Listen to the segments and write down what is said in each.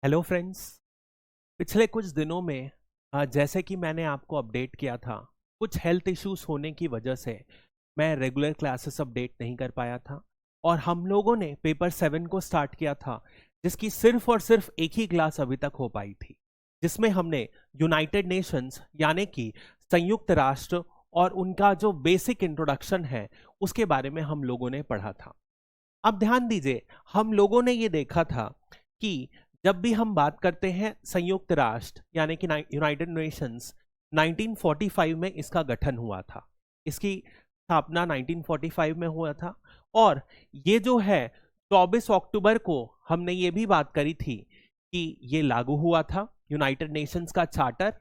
Hello friends. पिछले कुछ दिनों में जैसे कि मैंने आपको अपडेट किया था, कुछ हेल्थ इश्यूज होने की वजह से मैं रेगुलर क्लासेस अपडेट नहीं कर पाया था और हम लोगों ने पेपर 7 को स्टार्ट किया था, जिसकी सिर्फ और सिर्फ एक ही क्लास अभी तक हो पाई थी, जिसमें हमने यूनाइटेड नेशंस यानी कि संयुक्त राष्ट्र और उनका जो बेसिक इंट्रोडक्शन है उसके बारे में हम लोगों ने पढ़ा था। अब ध्यान दीजिए, हम लोगों ने ये देखा था कि जब भी हम बात करते हैं संयुक्त राष्ट्र यानी कि यूनाइटेड नेशंस, 1945 में इसका गठन हुआ था। इसकी स्थापना 1945 में हुआ था और ये जो है 24 अक्टूबर को हमने ये भी बात करी थी कि ये लागू हुआ था यूनाइटेड नेशंस का चार्टर,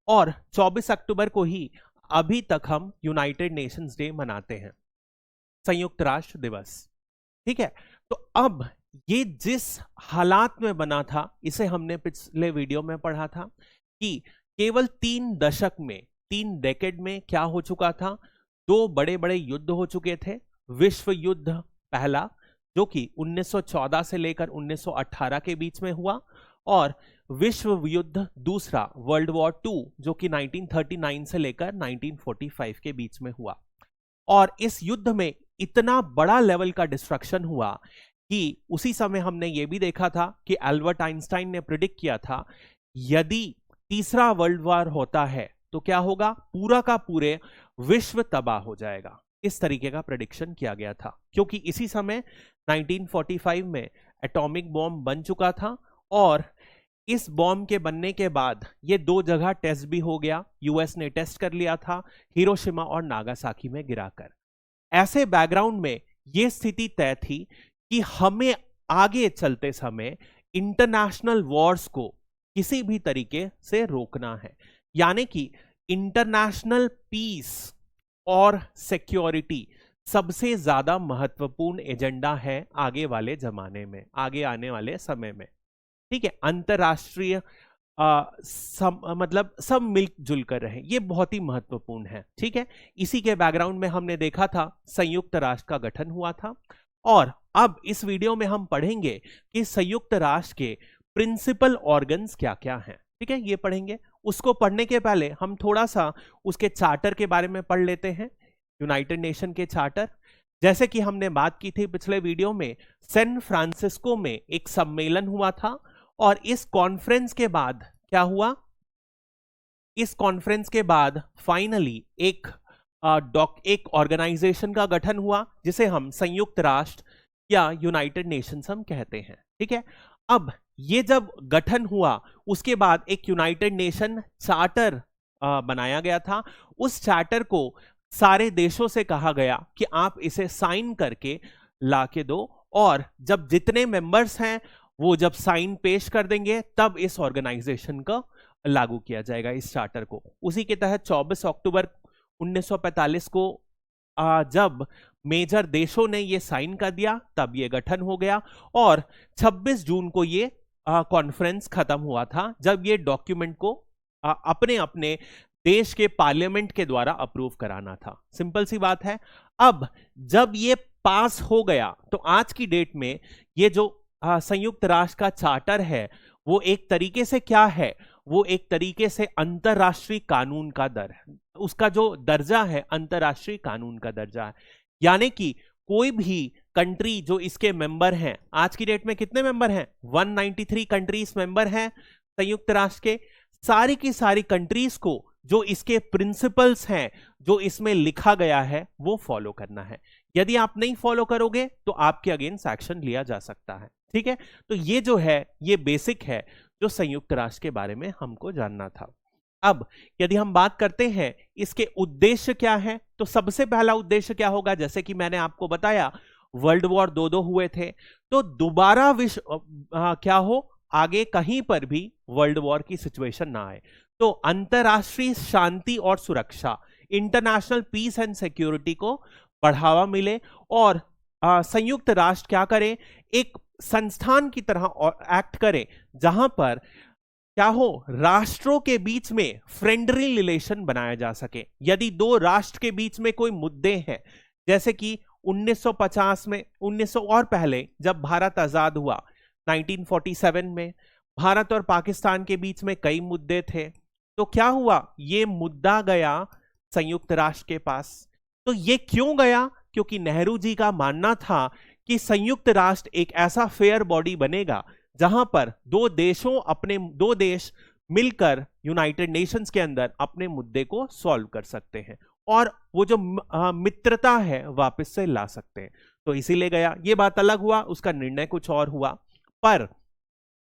और 24 अक्टूबर को ही अभी तक हम यूनाइटेड नेशंस डे मनाते हैं, संयुक्त राष्ट्र दिवस। ठीक है, तो अब ये जिस हालात में बना था इसे हमने पिछले वीडियो में पढ़ा था कि केवल 3 दशक में, 3 डेकेड में क्या हो चुका था। 2 बड़े-बड़े युद्ध हो चुके थे। विश्व युद्ध पहला, जो कि 1914 से लेकर 1918 के बीच में हुआ, और विश्व युद्ध दूसरा, वर्ल्ड वॉर 2, जो कि 1939 से लेकर 1945 के बीच में हुआ। और इस युद्ध में इतना बड़ा लेवल का डिस्ट्रक्शन हुआ कि उसी समय हमने ये भी देखा था कि एल्बर्ट आइंस्टाइन ने प्रिडिक्ट किया था, यदि तीसरा वर्ल्ड वॉर होता है तो क्या होगा, पूरा का पूरे विश्व तबाह हो जाएगा। इस तरीके का प्रेडिक्शन किया गया था, क्योंकि इसी समय 1945 में एटॉमिक बॉम्ब बन चुका था और इस बॉम्ब के बनने के बाद ये 2 जगह टेस्ट भी हो गया। यूएस ने टेस्ट कर लिया था, हिरोशिमा और नागासाकी में गिराकर। ऐसे बैकग्राउंड में यह स्थिति तय थी कि हमें आगे चलते समय इंटरनेशनल वॉर्स को किसी भी तरीके से रोकना है, यानी कि इंटरनेशनल पीस और सिक्योरिटी सबसे ज्यादा महत्वपूर्ण एजेंडा है आगे वाले जमाने में, आगे आने वाले समय में। ठीक है, अंतरराष्ट्रीय मतलब सब मिलजुल कर रहे, ये बहुत ही महत्वपूर्ण है। ठीक है, इसी के बैकग्राउंड में हमने देखा था संयुक्त राष्ट्र का गठन हुआ था, और अब इस वीडियो में हम पढ़ेंगे कि संयुक्त राष्ट्र के प्रिंसिपल ऑर्गन्स क्या क्या हैं। ठीक है, ये पढ़ेंगे। उसको पढ़ने के पहले हम थोड़ा सा उसके चार्टर के बारे में पढ़ लेते हैं, यूनाइटेड नेशन के चार्टर। जैसे कि हमने बात की थी पिछले वीडियो में, सैन फ्रांसिस्को में एक सम्मेलन हुआ था और इस कॉन्फ्रेंस के बाद क्या हुआ, इस कॉन्फ्रेंस के बाद फाइनली एक ऑर्गेनाइजेशन का गठन हुआ, जिसे हम संयुक्त राष्ट्र या यूनाइटेड नेशंस हम कहते हैं। ठीक है, अब ये जब गठन हुआ उसके बाद एक यूनाइटेड नेशन चार्टर बनाया गया था। उस चार्टर को सारे देशों से कहा गया कि आप इसे साइन करके ला के दो, और जब जितने मेंबर्स हैं वो जब साइन पेश कर देंगे तब इस ऑर्गेनाइजेशन को लागू किया जाएगा, इस चार्टर को। उसी के तहत 24 अक्टूबर 1945 को जब मेजर देशों ने ये साइन कर दिया तब ये गठन हो गया, और 26 जून को ये कॉन्फ्रेंस खत्म हुआ था, जब ये डॉक्यूमेंट को अपने अपने देश के पार्लियामेंट के द्वारा अप्रूव कराना था। सिंपल सी बात है। अब जब ये पास हो गया तो आज की डेट में ये जो संयुक्त राष्ट्र का चार्टर है वो एक तरीके से क्या है, वो एक तरीके से अंतरराष्ट्रीय कानून का दर है, उसका जो दर्जा है अंतरराष्ट्रीय कानून का दर्जा है। यानी कि कोई भी कंट्री जो इसके मेंबर हैं, आज की डेट में कितने मेंबर हैं, 193 कंट्रीज मेंबर हैं संयुक्त राष्ट्र के। सारी की सारी कंट्रीज को जो इसके प्रिंसिपल्स हैं, जो इसमें लिखा गया है, वो फॉलो करना है। यदि आप नहीं फॉलो करोगे तो आपके अगेंस्ट एक्शन लिया जा सकता है। ठीक है, तो ये जो है ये बेसिक है जो संयुक्त राष्ट्र के बारे में हमको जानना था। अब यदि हम बात करते हैं इसके उद्देश्य क्या है, तो सबसे पहला उद्देश्य क्या होगा, जैसे कि मैंने आपको बताया वर्ल्ड वॉर 2 हुए थे, तो दोबारा विश्व क्या हो, आगे कहीं पर भी वर्ल्ड वॉर की सिचुएशन ना आए, तो अंतरराष्ट्रीय शांति और सुरक्षा, इंटरनेशनल पीस एंड सिक्योरिटी को बढ़ावा मिले, और संयुक्त राष्ट्र क्या करे, एक संस्थान की तरह एक्ट करे जहां पर क्या हो, राष्ट्रों के बीच में फ्रेंडली रिलेशन बनाया जा सके। यदि 2 राष्ट्र के बीच में कोई मुद्दे हैं, जैसे कि 1950 में, 1900 और पहले जब भारत आजाद हुआ 1947 में, भारत और पाकिस्तान के बीच में कई मुद्दे थे। तो क्या हुआ, ये मुद्दा गया संयुक्त राष्ट्र के पास। तो ये क्यों गया? क्योंकि नेहरू जी का मानना था कि संयुक्त राष्ट्र एक ऐसा फेयर बॉडी बनेगा जहां पर दो देश मिलकर यूनाइटेड नेशंस के अंदर अपने मुद्दे को सॉल्व कर सकते हैं और वो जो मित्रता है वापस से ला सकते हैं। तो इसीलिए गया। ये बात अलग हुआ, उसका निर्णय कुछ और हुआ, पर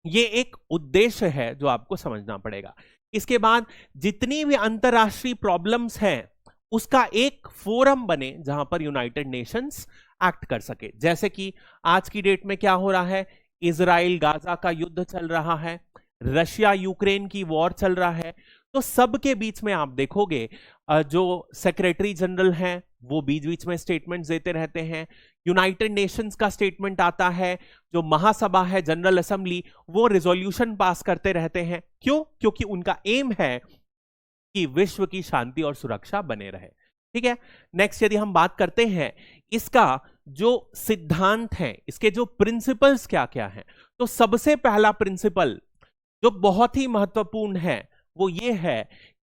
ये एक उद्देश्य है जो आपको समझना पड़ेगा। इसके बाद जितनी भी अंतरराष्ट्रीय प्रॉब्लम्स हैं उसका एक फोरम बने जहां पर यूनाइटेड नेशंस एक्ट कर सके। जैसे कि आज की डेट में क्या हो रहा है, इजराइल गाजा का युद्ध चल रहा है, रशिया यूक्रेन की वॉर चल रहा है। तो सबके बीच में आप देखोगे जो सेक्रेटरी जनरल हैं वो बीच बीच में स्टेटमेंट्स देते रहते हैं। यूनाइटेड नेशंस का स्टेटमेंट आता है, जो महासभा है जनरल असेंबली वो रिजोल्यूशन पास करते रहते हैं। क्यों? क्योंकि उनका एम है कि विश्व की शांति और सुरक्षा बने रहे। ठीक है, नेक्स्ट यदि हम बात करते हैं इसका जो सिद्धांत है, इसके जो प्रिंसिपल्स क्या क्या हैं, तो सबसे पहला प्रिंसिपल जो बहुत ही महत्वपूर्ण है वो ये है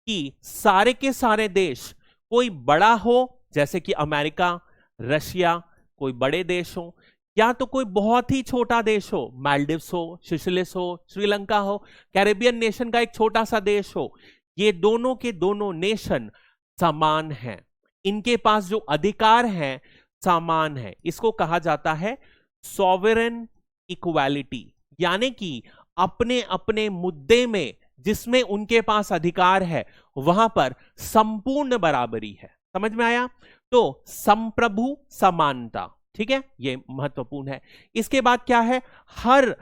कि सारे के सारे देश, कोई बड़ा हो जैसे कि अमेरिका, रशिया, कोई बड़े देश हो, या तो कोई बहुत ही छोटा देश हो, मालदीव्स हो, सिशलिस हो, श्रीलंका हो, कैरेबियन नेशन का एक छोटा सा देश हो, ये दोनों के दोनों नेशन समान हैं। इनके पास जो अधिकार हैं समान है। इसको कहा जाता है सॉवरेन इक्वालिटी, यानी कि अपने अपने मुद्दे में जिसमें उनके पास अधिकार है वहां पर संपूर्ण बराबरी है। समझ में आया? तो संप्रभु समानता, ठीक है, ये महत्वपूर्ण है। इसके बाद क्या है, हर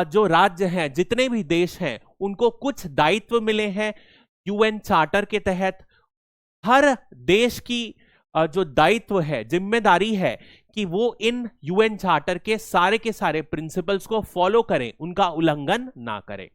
जो राज्य हैं, जितने भी देश हैं, उनको कुछ दायित्व मिले हैं यूएन चार्टर के तहत। हर देश की जो दायित्व है, जिम्मेदारी है कि वो इन यूएन चार्टर के सारे प्रिंसिपल्स को फॉलो करें, उनका उल्लंघन ना करें।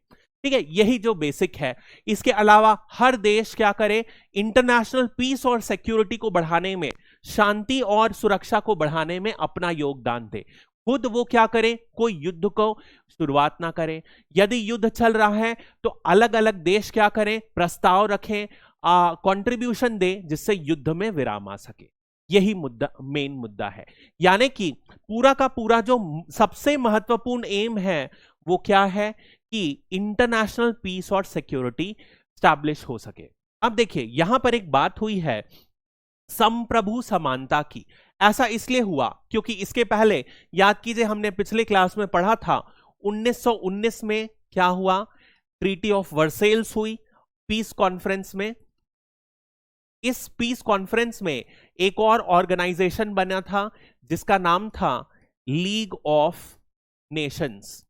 ठीक है, यही जो बेसिक है। इसके अलावा हर देश क्या करे, इंटरनेशनल पीस और सिक्योरिटी को बढ़ाने में, शांति और सुरक्षा को बढ़ाने में अपना योगदान दे। खुद वो क्या करे, कोई युद्ध को शुरुआत ना करे। यदि युद्ध चल रहा है तो अलग अलग देश क्या करें, प्रस्ताव रखें, कंट्रीब्यूशन दे, जिससे युद्ध में विराम आ सके। यही मुद्दा, मेन मुद्दा है। यानी कि पूरा का पूरा जो सबसे महत्वपूर्ण एम है वो क्या है कि इंटरनेशनल पीस और सिक्योरिटी स्टैब्लिश हो सके। अब देखिए यहां पर एक बात हुई है संप्रभु समानता की। ऐसा इसलिए हुआ क्योंकि इसके पहले याद कीजिए, हमने पिछले क्लास में पढ़ा था 1919 में क्या हुआ, ट्रीटी ऑफ वर्सेल्स हुई पीस कॉन्फ्रेंस में। इस पीस कॉन्फ्रेंस में एक और ऑर्गेनाइजेशन बना था जिसका नाम था लीग ऑफ नेशंस।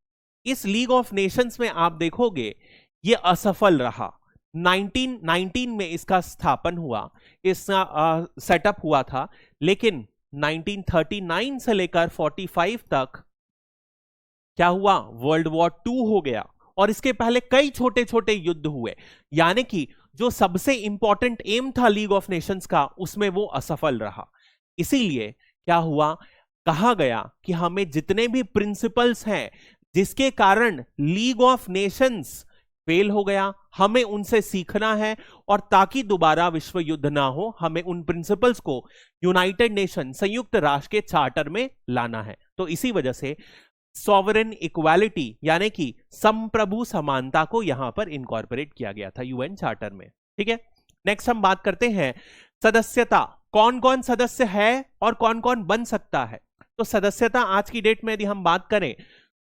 इस लीग ऑफ नेशंस में आप देखोगे ये असफल रहा। 1919 में इसका स्थापन हुआ, इसका सेटअप हुआ था, लेकिन 1939 से लेकर 45 तक क्या हुआ, वर्ल्ड वॉर 2 हो गया और इसके पहले कई छोटे छोटे युद्ध हुए। यानी कि जो सबसे इंपॉर्टेंट एम था लीग ऑफ नेशंस का, उसमें वो असफल रहा। इसीलिए क्या हुआ, कहा गया कि हमें जितने भी प्रिंसिपल्स हैं जिसके कारण लीग ऑफ नेशंस फेल हो गया, हमें उनसे सीखना है, और ताकि दोबारा विश्व युद्ध ना हो, हमें उन प्रिंसिपल्स को यूनाइटेड नेशन, संयुक्त राष्ट्र के चार्टर में लाना है। तो इसी वजह से सॉवरेन इक्वालिटी यानी कि संप्रभु समानता को यहां पर इनकॉर्पोरेट किया गया था यूएन चार्टर में। ठीक है, नेक्स्ट हम बात करते हैं सदस्यता। कौन कौन सदस्य है और कौन कौन बन सकता है। तो सदस्यता आज की डेट में यदि हम बात करें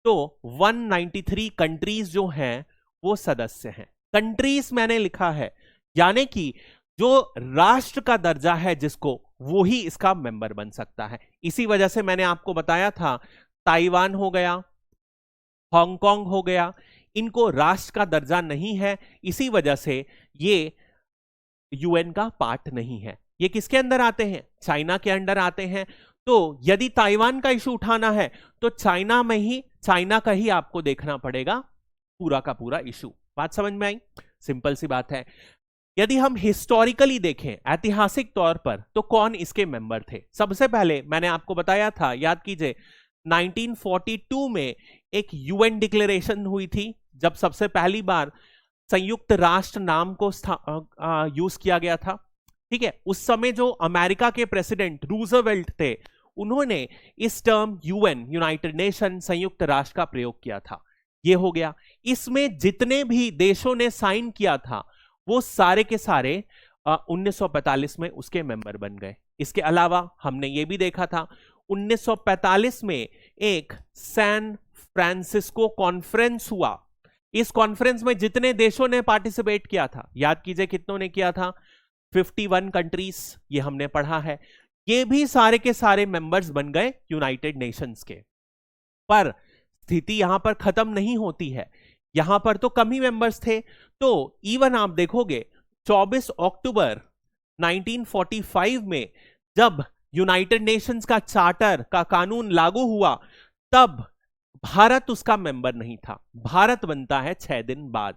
तो 193 कंट्रीज जो हैं वो सदस्य हैं। कंट्रीज मैंने लिखा है, यानी कि जो राष्ट्र का दर्जा है जिसको, वो ही इसका मेंबर बन सकता है। इसी वजह से मैंने आपको बताया था ताइवान हो गया, हांगकांग हो गया, इनको राष्ट्र का दर्जा नहीं है, इसी वजह से ये यूएन का पार्ट नहीं है। ये किसके अंदर आते हैं, चाइना के अंडर आते हैं। तो यदि ताइवान का इशू उठाना है तो चाइना में ही, चाइना का ही आपको देखना पड़ेगा पूरा का पूरा इशू। बात समझ में आई? सिंपल सी बात है। यदि हम हिस्टोरिकली देखें, ऐतिहासिक तौर पर, तो कौन इसके मेंबर थे। सबसे पहले मैंने आपको बताया था, याद कीजिए, 1942 में एक यूएन डिक्लेरेशन हुई थी जब सबसे पहली बार संयुक्त राष्ट्र नाम को यूज किया गया था, ठीक है, उस समय जो अमेरिका के प्रेसिडेंट रूजवेल्ट थे, उन्होंने इस टर्म यूएन, यूनाइटेड नेशन, संयुक्त राष्ट्र का प्रयोग किया था। ये हो गया। इसमें जितने भी देशों ने साइन किया था वो सारे के सारे 1945 में उसके मेंबर बन गए। इसके अलावा हमने ये भी देखा था 1945 में एक सैन फ्रांसिस्को कॉन्फ्रेंस हुआ। इस कॉन्फ्रेंस में जितने देशों ने पार्टिसिपेट किया था, याद कीजिए कितनों ने किया था, 51 कंट्रीज, ये हमने पढ़ा है। ये भी सारे के सारे मेंबर्स बन गए यूनाइटेड नेशंस के। पर स्थिति यहां पर खत्म नहीं होती है, यहां पर तो कम ही मेंबर्स थे। तो इवन आप देखोगे 24 अक्टूबर 1945 में जब यूनाइटेड नेशंस का चार्टर का कानून लागू हुआ, तब भारत उसका मेंबर नहीं था। भारत बनता है 6 दिन बाद।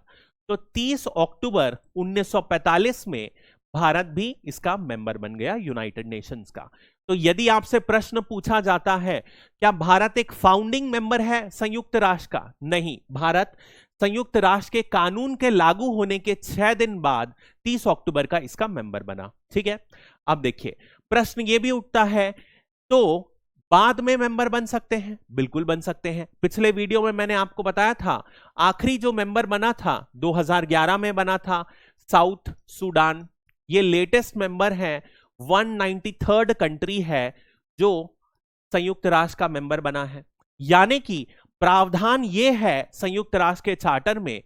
तो 30 अक्टूबर 1945 में भारत भी इसका मेंबर बन गया यूनाइटेड नेशंस का। तो यदि आपसे प्रश्न पूछा जाता है क्या भारत एक फाउंडिंग मेंबर है संयुक्त राष्ट्र का? नहीं, भारत संयुक्त राष्ट्र के कानून के लागू होने के 6 दिन बाद 30 अक्टूबर का इसका मेंबर बना। ठीक है, अब देखिए प्रश्न ये भी उठता है, तो बाद में मेंबर बन सकते हैं? बिल्कुल बन सकते हैं। पिछले वीडियो में मैंने आपको बताया था आखिरी जो मेंबर बना था 2011 में बना था साउथ सूडान। ये लेटेस्ट मेंबर है, 193rd कंट्री है जो संयुक्त राष्ट्र का मेंबर बना है। यानी कि प्रावधान ये है संयुक्त राष्ट्र के चार्टर में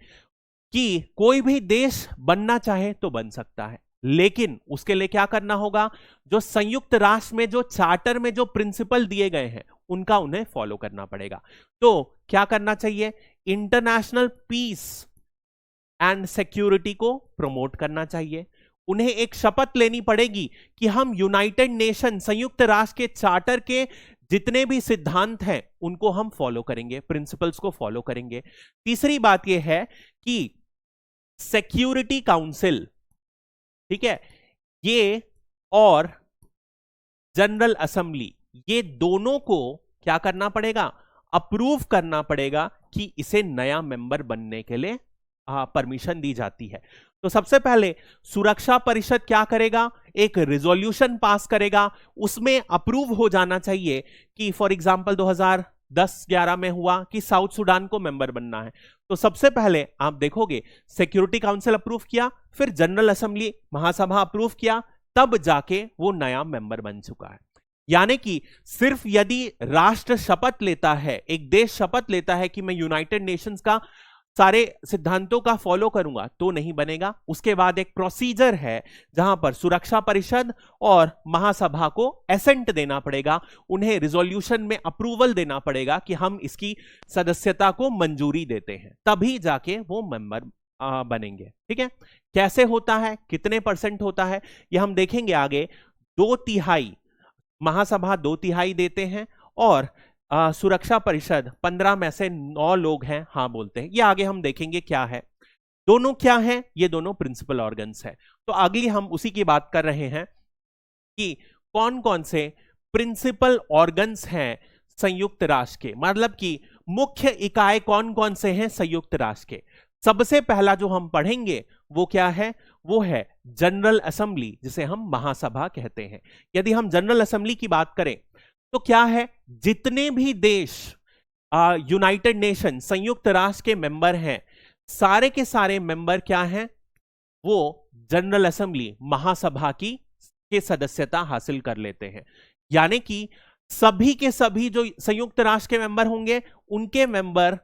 कि कोई भी देश बनना चाहे तो बन सकता है, लेकिन उसके लिए क्या करना होगा? जो संयुक्त राष्ट्र में जो चार्टर में जो प्रिंसिपल दिए गए हैं उनका उन्हें फॉलो करना पड़ेगा। तो क्या करना चाहिए? इंटरनेशनल पीस एंड सिक्योरिटी को प्रमोट करना चाहिए। उन्हें एक शपथ लेनी पड़ेगी कि हम यूनाइटेड नेशन, संयुक्त राष्ट्र के चार्टर के जितने भी सिद्धांत हैं उनको हम फॉलो करेंगे, प्रिंसिपल्स को फॉलो करेंगे। तीसरी बात यह है कि सिक्योरिटी काउंसिल, ठीक है, ये और जनरल असेंबली, ये दोनों को क्या करना पड़ेगा? अप्रूव करना पड़ेगा कि इसे नया मेंबर बनने के लिए परमिशन दी जाती है। तो सबसे पहले सुरक्षा परिषद क्या करेगा? एक रिजोल्यूशन पास करेगा, उसमें अप्रूव हो जाना चाहिए कि फॉर एग्जांपल 2010-11 में हुआ कि साउथ सूडान को मेंबर बनना है। तो सबसे पहले आप देखोगे सिक्योरिटी काउंसिल अप्रूव किया, फिर जनरल असेंबली, महासभा अप्रूव किया, तब जाके वो नया मेंबर बन चुका है। यानी कि सिर्फ यदि राष्ट्र शपथ लेता है, एक देश शपथ लेता है कि मैं यूनाइटेड नेशंस का सारे सिद्धांतों का फॉलो करूंगा, तो नहीं बनेगा। उसके बाद एक प्रोसीजर है जहां पर सुरक्षा परिषद और महासभा को एसेंट देना पड़ेगा, उन्हें रिजोल्यूशन में अप्रूवल देना पड़ेगा कि हम इसकी सदस्यता को मंजूरी देते हैं, तभी जाके वो मेंबर बनेंगे। ठीक है, कैसे होता है, कितने % होता है, ये हम देखेंगे आगे। 2/3 महासभा 2/3 देते हैं और सुरक्षा परिषद 15 में से 9 लोग हैं हाँ बोलते हैं। ये आगे हम देखेंगे क्या है। दोनों क्या है? ये दोनों प्रिंसिपल ऑर्गन्स है। तो अगली हम उसी की बात कर रहे हैं कि कौन कौन से प्रिंसिपल ऑर्गन्स हैं संयुक्त राष्ट्र के, मतलब कि मुख्य इकाई कौन कौन से हैं संयुक्त राष्ट्र के। सबसे पहला जो हम पढ़ेंगे वो क्या है? वो है जनरल असेंबली, जिसे हम महासभा कहते हैं। यदि हम जनरल असेंबली की बात करें तो क्या है? जितने भी देश यूनाइटेड नेशन, संयुक्त राष्ट्र के मेंबर हैं, सारे के सारे मेंबर क्या हैं? वो जनरल असेंबली, महासभा के सदस्यता हासिल कर लेते हैं। यानी कि सभी के सभी जो संयुक्त राष्ट्र के मेंबर होंगे उनके मेंबर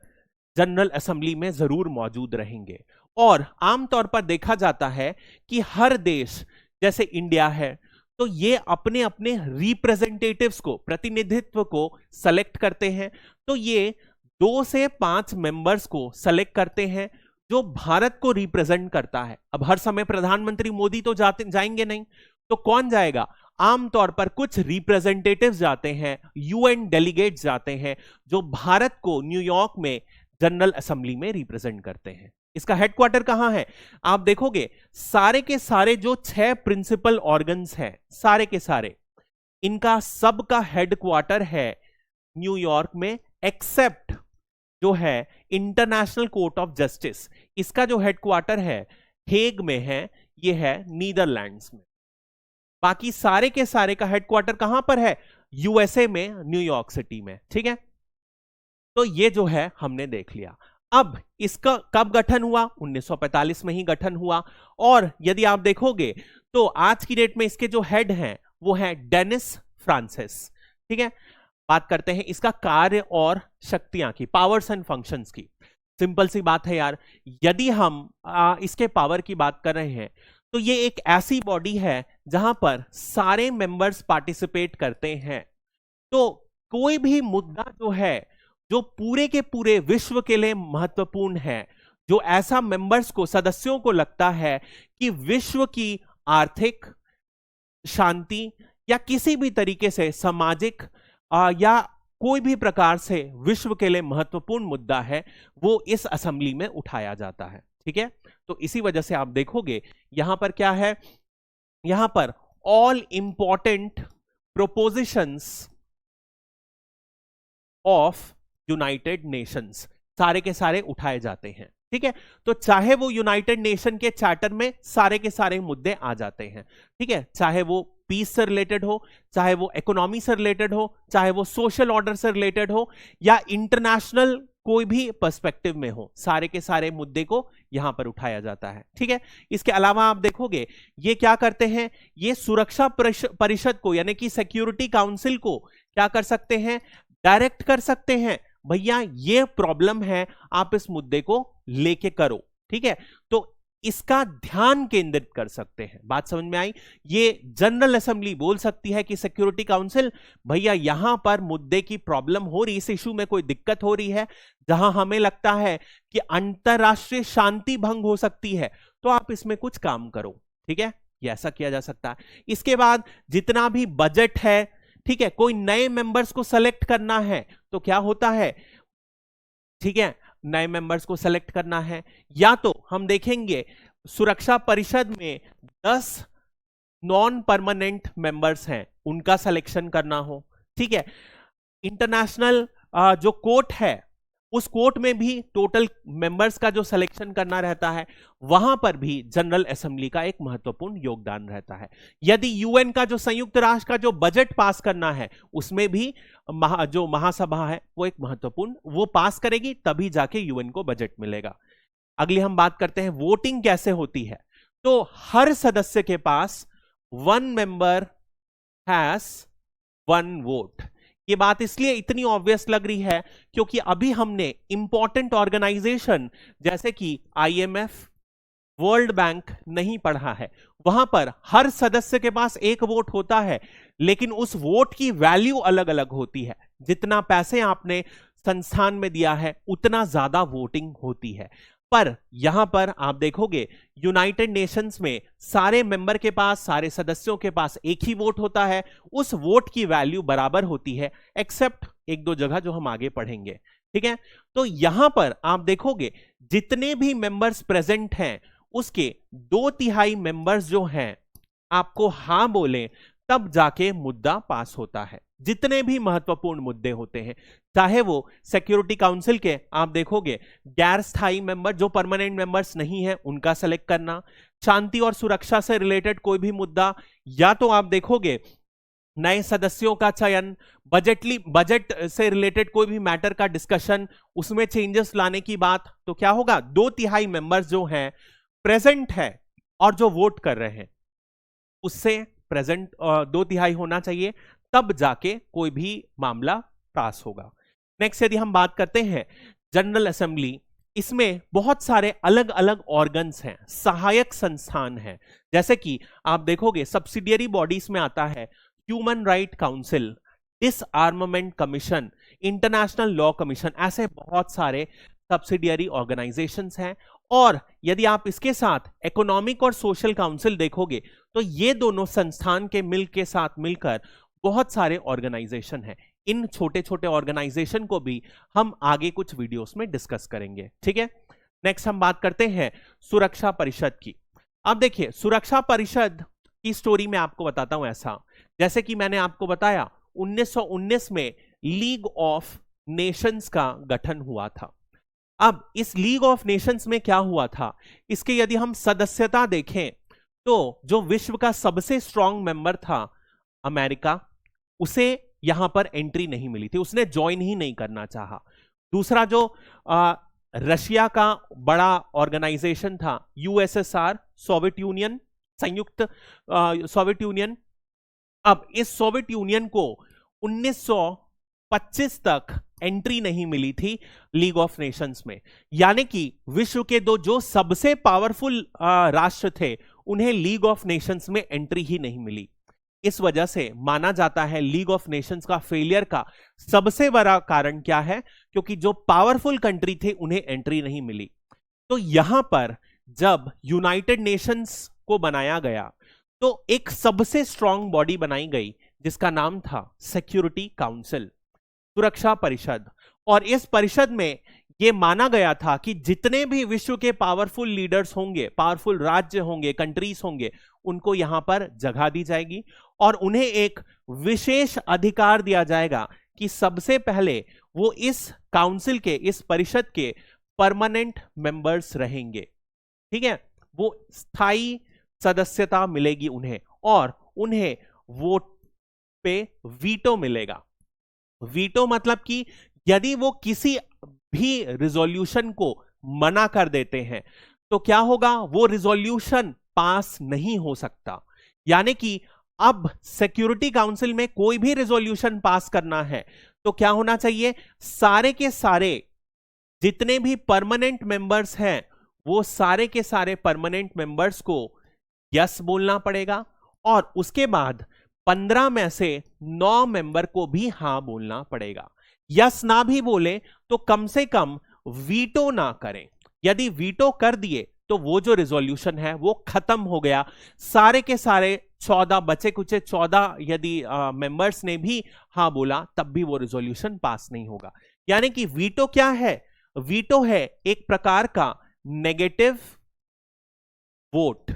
जनरल असेंबली में जरूर मौजूद रहेंगे। और आमतौर पर देखा जाता है कि हर देश, जैसे इंडिया है, तो ये अपने अपने रिप्रेजेंटेटिव्स को, प्रतिनिधित्व को सेलेक्ट करते हैं। तो ये 2 से 5 मेंबर्स को सेलेक्ट करते हैं जो भारत को रिप्रेजेंट करता है। अब हर समय प्रधानमंत्री मोदी तो जाएंगे नहीं, तो कौन जाएगा? आमतौर पर कुछ रिप्रेजेंटेटिव्स जाते हैं, यूएन डेलीगेट्स जाते हैं, जो भारत को न्यूयॉर्क में जनरल असेंबली में रिप्रेजेंट करते हैं। इसका हेडक्वार्टर कहां है? आप देखोगे सारे के सारे जो 6 प्रिंसिपल ऑर्गन्स हैं, सारे के सारे, इनका सबका हेडक्वार्टर है न्यूयॉर्क में, एक्सेप्ट जो है इंटरनेशनल कोर्ट ऑफ जस्टिस, इसका जो हेडक्वार्टर है हेग में है, ये है नीदरलैंड्स में। बाकी सारे के सारे का हेडक्वार्टर कहां पर है? यूएसए में, न्यूयॉर्क सिटी में। ठीक है, तो ये जो है हमने देख लिया। अब इसका कब गठन हुआ? 1945 में ही गठन हुआ। और यदि आप देखोगे तो आज की डेट में इसके जो हेड हैं वो है डेनिस फ्रांसिस। ठीक है, बात करते हैं इसका कार्य और शक्तियां की, पावर्स एंड फंक्शंस की। सिंपल सी बात है यार, यदि हम इसके पावर की बात कर रहे हैं तो ये एक ऐसी बॉडी है जहां पर सारे मेंबर्स पार्टिसिपेट करते हैं। तो कोई भी मुद्दा जो है जो पूरे के पूरे विश्व के लिए महत्वपूर्ण है, जो ऐसा मेंबर्स को, सदस्यों को लगता है कि विश्व की आर्थिक शांति या किसी भी तरीके से सामाजिक या कोई भी प्रकार से विश्व के लिए महत्वपूर्ण मुद्दा है, वो इस असेंबली में उठाया जाता है। ठीक है, तो इसी वजह से आप देखोगे यहां पर क्या है, यहां पर all important propositions of United Nations सारे के सारे उठाए जाते हैं। ठीक है, तो चाहे वो यूनाइटेड नेशन के चार्टर में सारे के सारे मुद्दे आ जाते हैं। ठीक है, चाहे वो पीस से रिलेटेड हो, चाहे वो इकोनॉमी से रिलेटेड हो, चाहे वो सोशल ऑर्डर से रिलेटेड हो, या इंटरनेशनल कोई भी पर्सपेक्टिव में हो, सारे के सारे मुद्दे को यहां पर उठाया जाता है। ठीक है, इसके अलावा आप देखोगे ये क्या करते हैं, ये सुरक्षा परिषद को यानी कि सिक्योरिटी काउंसिल को क्या कर सकते हैं, डायरेक्ट कर सकते हैं, भैया ये प्रॉब्लम है, आप इस मुद्दे को लेके करो। ठीक है, तो इसका ध्यान केंद्रित कर सकते हैं। बात समझ में आई? ये जनरल असेंबली बोल सकती है कि सिक्योरिटी काउंसिल, भैया यहां पर मुद्दे की प्रॉब्लम हो रही, इस इशू में कोई दिक्कत हो रही है, जहां हमें लगता है कि अंतरराष्ट्रीय शांति भंग हो सकती है, तो आप इसमें कुछ काम करो। ठीक है, ये ऐसा किया जा सकता है। इसके बाद जितना भी बजट है, ठीक है, कोई नए मेंबर्स को सेलेक्ट करना है तो क्या होता है, ठीक है, नए मेंबर्स को सेलेक्ट करना है, या तो हम देखेंगे सुरक्षा परिषद में 10 नॉन परमानेंट मेंबर्स हैं, उनका सिलेक्शन करना हो। ठीक है, इंटरनेशनल जो कोर्ट है उस कोर्ट में भी टोटल मेंबर्स का जो सिलेक्शन करना रहता है, वहां पर भी जनरल असेंबली का एक महत्वपूर्ण योगदान रहता है। यदि यूएन का जो संयुक्त राष्ट्र का जो बजट पास करना है, उसमें भी जो महासभा है वो एक महत्वपूर्ण, वो पास करेगी तभी जाके यूएन को बजट मिलेगा। अगली हम बात करते हैं वोटिंग कैसे होती है। तो हर सदस्य के पास 1 मेंबर हैज 1 वोट। ये बात इसलिए इतनी ऑब्वियस लग रही है क्योंकि अभी हमने इंपॉर्टेंट ऑर्गेनाइजेशन जैसे कि आईएमएफ, वर्ल्ड बैंक नहीं पढ़ा है। वहां पर हर सदस्य के पास 1 वोट होता है, लेकिन उस वोट की वैल्यू अलग अलग होती है। जितना पैसे आपने संस्थान में दिया है उतना ज्यादा वोटिंग होती है। पर यहां पर आप देखोगे यूनाइटेड नेशंस में सारे मेंबर के पास, सारे सदस्यों के पास एक ही वोट होता है, उस वोट की वैल्यू बराबर होती है, एक्सेप्ट 1-2 जगह जो हम आगे पढ़ेंगे। ठीक है, तो यहां पर आप देखोगे जितने भी मेंबर्स प्रेजेंट हैं उसके 2/3 मेंबर्स जो हैं आपको हां बोले तब जाके मुद्दा पास होता है। जितने भी महत्वपूर्ण मुद्दे होते हैं, चाहे वो सिक्योरिटी काउंसिल के आप देखोगे गैर स्थायी मेंबर, जो परमानेंट मेंबर्स नहीं है उनका सेलेक्ट करना, शांति और सुरक्षा से रिलेटेड कोई भी मुद्दा, या तो आप देखोगे नए सदस्यों का चयन, बजट से रिलेटेड कोई भी मैटर का डिस्कशन, उसमें चेंजेस लाने की बात, तो क्या होगा 2/3 मेंबर्स जो हैं प्रेजेंट है और जो वोट कर रहे हैं उससे प्रेजेंट 2/3 होना चाहिए, तब जाके कोई भी मामला पास होगा। नेक्स्ट यदि हम बात करते हैं जनरल असेंबली, इसमें बहुत सारे अलग अलग ऑर्गन्स हैं, सहायक संस्थान हैं। जैसे कि आप देखोगे सब्सिडियरी बॉडीज में आता है human right council, डिसआर्मामेंट commission, international law commission, ऐसे बहुत सारे सब्सिडियरी ऑर्गेनाइजेशंस हैं। और यदि आप इसके साथ इकोनॉमिक और सोशल काउंसिल देखोगे तो ये दोनों संस्थान के साथ मिलकर बहुत सारे ऑर्गेनाइजेशन हैं। इन छोटे छोटे ऑर्गेनाइजेशन को भी हम आगे कुछ वीडियोस में डिस्कस करेंगे। ठीक है, नेक्स्ट हम बात करते हैं सुरक्षा परिषद की। अब देखिए सुरक्षा परिषद की स्टोरी में आपको बताता हूं ऐसा, जैसे कि मैंने आपको बताया 1919 में लीग ऑफ नेशंस का गठन हुआ था। अब इस लीग ऑफ नेशंस में क्या हुआ था, इसके यदि हम सदस्यता देखें तो जो विश्व का सबसे स्ट्रांग मेंबर था अमेरिका, उसे यहां पर एंट्री नहीं मिली थी, उसने ज्वाइन ही नहीं करना चाहा। दूसरा जो रशिया का बड़ा ऑर्गेनाइजेशन था यूएसएसआर, सोवियत यूनियन, संयुक्त सोवियत यूनियन, अब इस सोवियत यूनियन को 1925 तक एंट्री नहीं मिली थी लीग ऑफ नेशंस में। यानी कि विश्व के दो जो सबसे पावरफुल राष्ट्र थे उन्हें लीग ऑफ नेशंस में एंट्री ही नहीं मिली। इस वजह से माना जाता है लीग ऑफ नेशंस का फेलियर का सबसे बड़ा कारण क्या है, क्योंकि जो पावरफुल कंट्री थे उन्हें एंट्री नहीं मिली। तो यहां पर जब यूनाइटेड नेशंस को बनाया गया तो एक सबसे स्ट्रांग बॉडी बनाई गई जिसका नाम था सिक्योरिटी काउंसिल, सुरक्षा परिषद। और इस परिषद में यह माना गया था कि जितने भी विश्व के पावरफुल लीडर्स होंगे, पावरफुल राज्य होंगे, कंट्रीज होंगे, उनको यहां पर जगह दी जाएगी और उन्हें एक विशेष अधिकार दिया जाएगा कि सबसे पहले वो इस काउंसिल के, इस परिषद के परमानेंट मेंबर्स रहेंगे। ठीक है, वो स्थायी सदस्यता मिलेगी उन्हें और उन्हें वोट पे वीटो मिलेगा। वीटो मतलब कि यदि वो किसी भी रिजोल्यूशन को मना कर देते हैं तो क्या होगा, वो रिजोल्यूशन पास नहीं हो सकता। यानी कि अब सिक्योरिटी काउंसिल में कोई भी रिजोल्यूशन पास करना है तो क्या होना चाहिए, सारे के सारे जितने भी परमानेंट मेंबर्स हैं वो सारे के सारे परमानेंट मेंबर्स को यस बोलना पड़ेगा और उसके बाद 15 में से 9 मेंबर को भी हां बोलना पड़ेगा। यस ना भी बोले तो कम से कम वीटो ना करें। यदि वीटो कर दिए तो वो जो रिजोल्यूशन है वो खत्म हो गया। सारे के सारे 14 बचे कुचे 14 यदि मेंबर्स ने भी हां बोला तब भी वो रिजोल्यूशन पास नहीं होगा। यानी कि वीटो क्या है, वीटो है एक प्रकार का नेगेटिव वोट।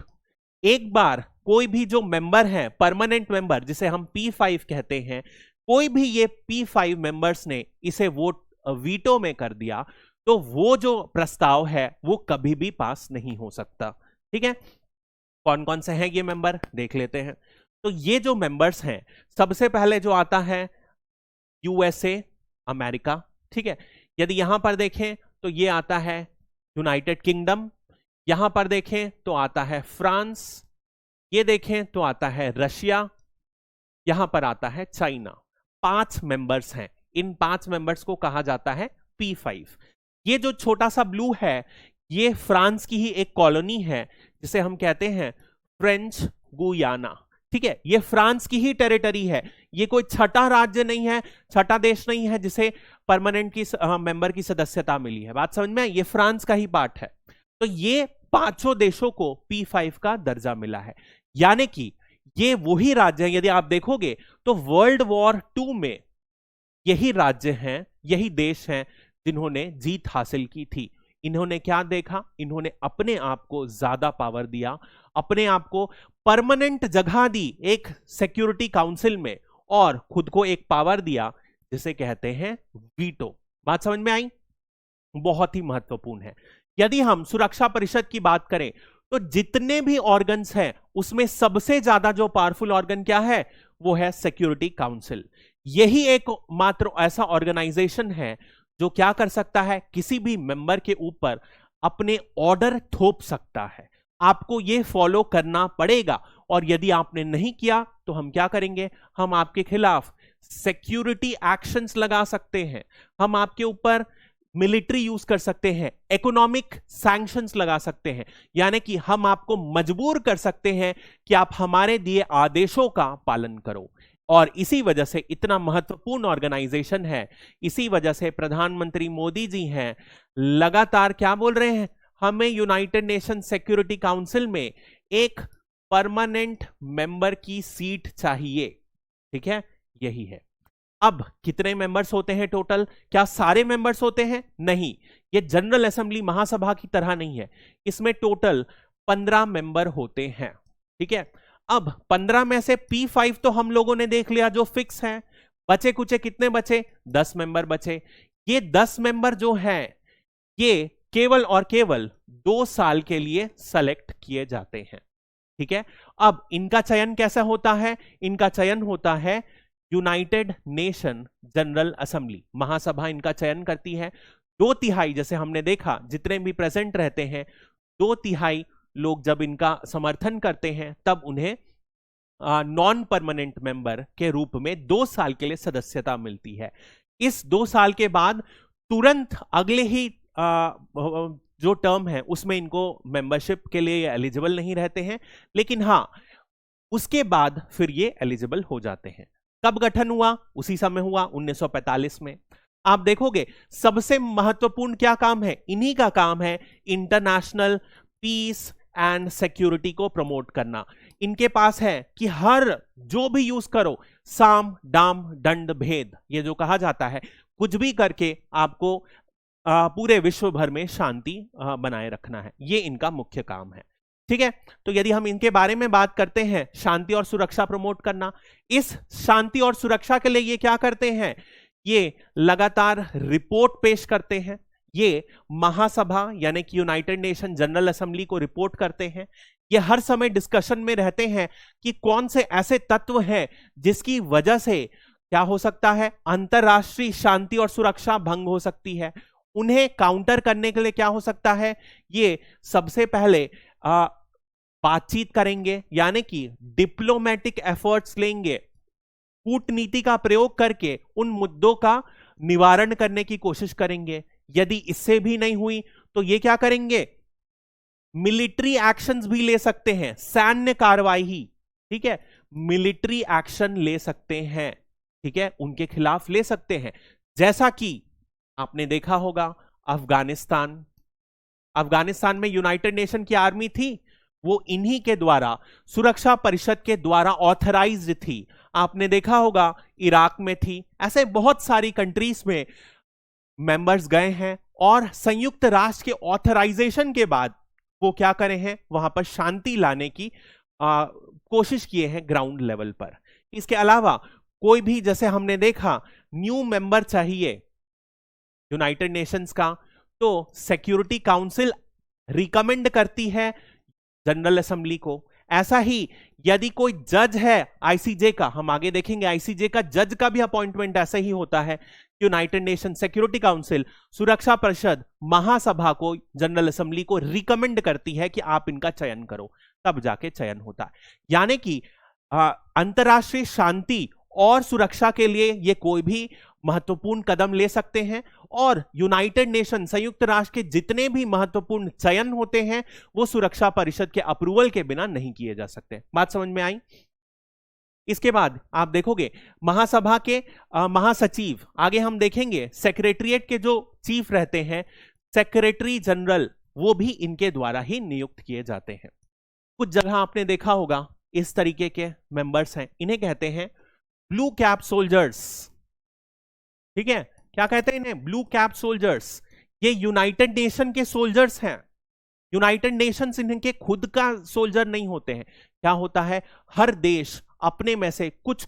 एक बार कोई भी जो मेंबर है, परमानेंट मेंबर जिसे हम P5 कहते हैं, कोई भी ये P5 मेंबर्स ने इसे वोट वीटो में कर दिया तो वो जो प्रस्ताव है वो कभी भी पास नहीं हो सकता। ठीक है, कौन कौन से हैं ये मेंबर देख लेते हैं। तो ये जो मेंबर्स हैं, सबसे पहले जो आता है यूएसए, अमेरिका। ठीक है, यदि यहां पर देखें तो ये आता है यूनाइटेड किंगडम, यहां पर देखें तो आता है फ्रांस, ये देखें तो आता है रशिया, यहां पर आता है चाइना। 5 मेंबर्स हैं, इन 5 मेंबर्स को कहा जाता है P5। ये जो छोटा सा ब्लू है ये फ्रांस की ही एक कॉलोनी है जिसे हम कहते हैं फ्रेंच गुयाना। ठीक है, ये फ्रांस की ही टेरिटरी है, ये कोई छठा राज्य नहीं है, छठा देश नहीं है जिसे परमानेंट की मेंबर की सदस्यता मिली है। बात समझ में आई, ये फ्रांस का ही पार्ट है। तो ये 5 देशों को P5 का दर्जा मिला है। यानी कि ये वही राज्य हैं, यदि आप देखोगे तो वर्ल्ड वॉर 2 में यही राज्य हैं, यही देश हैं जिन्होंने जीत हासिल की थी। इन्होंने क्या देखा, इन्होंने अपने आप को ज्यादा पावर दिया, अपने आप को परमानेंट जगह दी एक सिक्योरिटी काउंसिल में और खुद को एक पावर दिया जिसे कहते हैं वीटो। बात समझ में आई, बहुत ही महत्वपूर्ण है। यदि हम सुरक्षा परिषद की बात करें तो जितने भी ऑर्गन्स हैं उसमें सबसे ज्यादा जो पावरफुल ऑर्गन क्या है, वो है सिक्योरिटी काउंसिल। यही एक मात्र ऐसा ऑर्गेनाइजेशन है जो क्या कर सकता है, किसी भी मेंबर के ऊपर अपने ऑर्डर थोप सकता है। आपको यह फॉलो करना पड़ेगा और यदि आपने नहीं किया तो हम क्या करेंगे, हम आपके खिलाफ सिक्योरिटी एक्शंस लगा सकते हैं, हम आपके ऊपर मिलिट्री यूज कर सकते हैं, इकोनॉमिक सैंक्शंस लगा सकते हैं। यानी कि हम आपको मजबूर कर सकते हैं कि आप हमारे दिए आदेशों का पालन करो। और इसी वजह से इतना महत्वपूर्ण ऑर्गेनाइजेशन है, इसी वजह से प्रधानमंत्री मोदी जी हैं लगातार क्या बोल रहे हैं, हमें यूनाइटेड नेशन सिक्योरिटी काउंसिल में एक परमानेंट मेंबर की सीट चाहिए। ठीक है, यही है। अब कितने मेंबर्स होते हैं टोटल, क्या सारे मेंबर्स होते हैं? नहीं, ये जनरल असेंबली महासभा की तरह नहीं है, इसमें टोटल 15 मेंबर होते हैं। ठीक है, अब 15 में से P5 तो हम लोगों ने देख लिया जो फिक्स है, बचे कुचे कितने बचे? 10 मेंबर बचे। ये 10 मेंबर जो हैं ये केवल और केवल 2 साल के लिए सेलेक्ट किए जाते हैं। ठीक है, अब इनका चयन कैसा होता है? इनका चयन होता है यूनाइटेड नेशन जनरल असेंबली, महासभा इनका चयन करती है। 2/3 जैसे हमने देखा जितने भी प्रेजेंट रहते हैं 2/3 लोग जब इनका समर्थन करते हैं तब उन्हें नॉन परमानेंट मेंबर के रूप में 2 साल के लिए सदस्यता मिलती है। इस 2 साल के बाद तुरंत अगले ही जो टर्म है उसमें इनको मेंबरशिप के लिए एलिजिबल नहीं रहते हैं, लेकिन हाँ उसके बाद फिर ये एलिजिबल हो जाते हैं। कब गठन हुआ? उसी समय हुआ 1945 में। आप देखोगे सबसे महत्वपूर्ण क्या काम है? इन्हीं का काम है इंटरनेशनल पीस एंड सिक्योरिटी को प्रमोट करना। इनके पास है कि हर जो भी यूज करो, साम दाम दंड भेद, ये जो कहा जाता है, कुछ भी करके आपको पूरे विश्व भर में शांति बनाए रखना है, ये इनका मुख्य काम है। ठीक है, तो यदि हम इनके बारे में बात करते हैं, शांति और सुरक्षा प्रमोट करना, इस शांति और सुरक्षा के लिए ये क्या करते हैं? ये लगातार रिपोर्ट पेश करते हैं। ये महासभा यानी कि यूनाइटेड नेशन जनरल असेंबली को रिपोर्ट करते हैं। ये हर समय डिस्कशन में रहते हैं कि कौन से ऐसे तत्व हैं जिसकी वजह से क्या हो सकता है, अंतरराष्ट्रीय शांति और सुरक्षा भंग हो सकती है। उन्हें काउंटर करने के लिए क्या हो सकता है? ये सबसे पहले बातचीत करेंगे, यानी कि डिप्लोमेटिक एफर्ट्स लेंगे, कूटनीति का प्रयोग करके उन मुद्दों का निवारण करने की कोशिश करेंगे। यदि इससे भी नहीं हुई तो ये क्या करेंगे? मिलिट्री एक्शंस भी ले सकते हैं, सैन्य कार्रवाई, ठीक है, मिलिट्री एक्शन ले सकते हैं, ठीक है, उनके खिलाफ ले सकते हैं। जैसा कि आपने देखा होगा अफगानिस्तान में यूनाइटेड नेशन की आर्मी थी, वो इन्हीं के द्वारा, सुरक्षा परिषद के द्वारा ऑथराइज्ड थी। आपने देखा होगा इराक में थी। ऐसे बहुत सारी कंट्रीज में मेंबर्स गए हैं और संयुक्त राष्ट्र के ऑथराइजेशन के बाद वो क्या करे हैं, वहां पर शांति लाने की कोशिश किए हैं ग्राउंड लेवल पर। इसके अलावा कोई भी, जैसे हमने देखा, न्यू मेंबर चाहिए यूनाइटेड नेशंस का, तो सिक्योरिटी काउंसिल रिकमेंड करती है जनरल असेंबली को। ऐसा ही यदि कोई जज है आईसीजे का, हम आगे देखेंगे आईसीजे का जज का भी अपॉइंटमेंट ऐसा ही होता है। यूनाइटेड नेशन सिक्योरिटी काउंसिल, सुरक्षा परिषद, महासभा को, जनरल असेंबली को रिकमेंड करती है कि आप इनका चयन करो, तब जाके चयन होता है। यानी कि अंतरराष्ट्रीय शांति और सुरक्षा के लिए ये कोई भी महत्वपूर्ण कदम ले सकते हैं, और यूनाइटेड नेशन, संयुक्त राष्ट्र के जितने भी महत्वपूर्ण चयन होते हैं वो सुरक्षा परिषद के अप्रूवल के बिना नहीं किए जा सकते। बात समझ में आई? इसके बाद आप देखोगे महासभा के महासचिव, आगे हम देखेंगे सेक्रेटरीट के जो चीफ रहते हैं, सेक्रेटरी जनरल, वो भी इनके द्वारा ही नियुक्त किए जाते हैं। कुछ जगह आपने देखा होगा इस तरीके के मेंबर्स हैं, इन्हें कहते हैं ब्लू कैप सोल्जर्स। ठीक है, क्या कहते हैं इन्हें? Blue cap soldiers. ये यूनाइटेड नेशन के सोल्जर्स हैं। यूनाइटेड नेशंस इनके खुद का सोल्जर नहीं होते हैं। क्या होता है, हर देश अपने में से कुछ